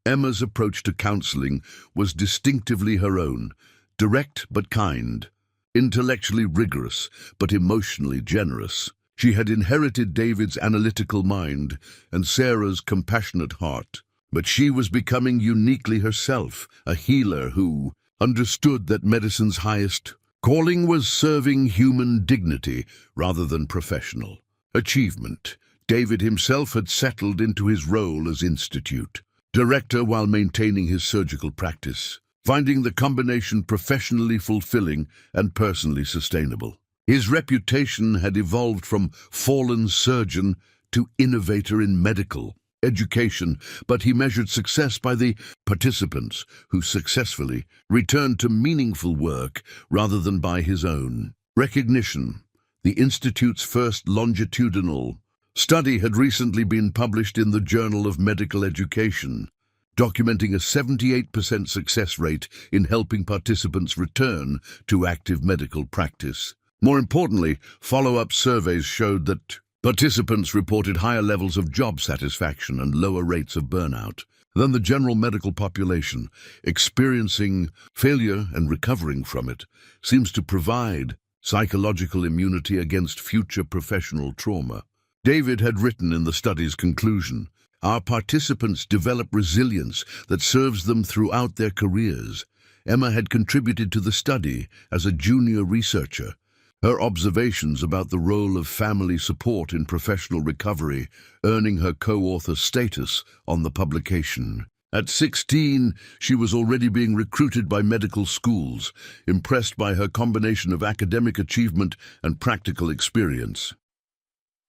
Emma's approach to counseling was distinctively her own, direct but kind, intellectually rigorous but emotionally generous. She had inherited David's analytical mind and Sarah's compassionate heart, but she was becoming uniquely herself, a healer who understood that medicine's highest calling was serving human dignity rather than professional achievement. David himself had settled into his role as institute director while maintaining his surgical practice, finding the combination professionally fulfilling and personally sustainable. His reputation had evolved from fallen surgeon to innovator in medical education, but he measured success by the participants who successfully returned to meaningful work rather than by his own recognition. The Institute's first longitudinal study had recently been published in the Journal of Medical Education, documenting a 78% success rate in helping participants return to active medical practice. More importantly, follow-up surveys showed that participants reported higher levels of job satisfaction and lower rates of burnout than the general medical population. Experiencing failure and recovering from it seems to provide psychological immunity against future professional trauma. David had written in the study's conclusion, "Our participants develop resilience that serves them throughout their careers." Emma had contributed to the study as a junior researcher, her observations about the role of family support in professional recovery earning her co-author status on the publication. At 16, she was already being recruited by medical schools, impressed by her combination of academic achievement and practical experience.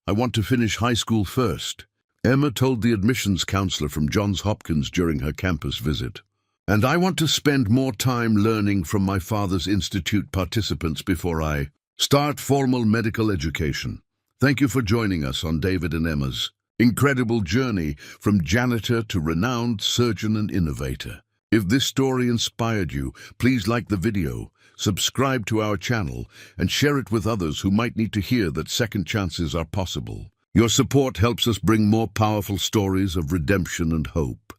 "I want to finish high school first," Emma told the admissions counselor from Johns Hopkins during her campus visit. "And I want to spend more time learning from my father's institute participants before I start formal medical education." Thank you for joining us on David and Emma's incredible journey from janitor to renowned surgeon and innovator. If this story inspired you, please like the video, subscribe to our channel, and share it with others who might need to hear that second chances are possible. Your support helps us bring more powerful stories of redemption and hope.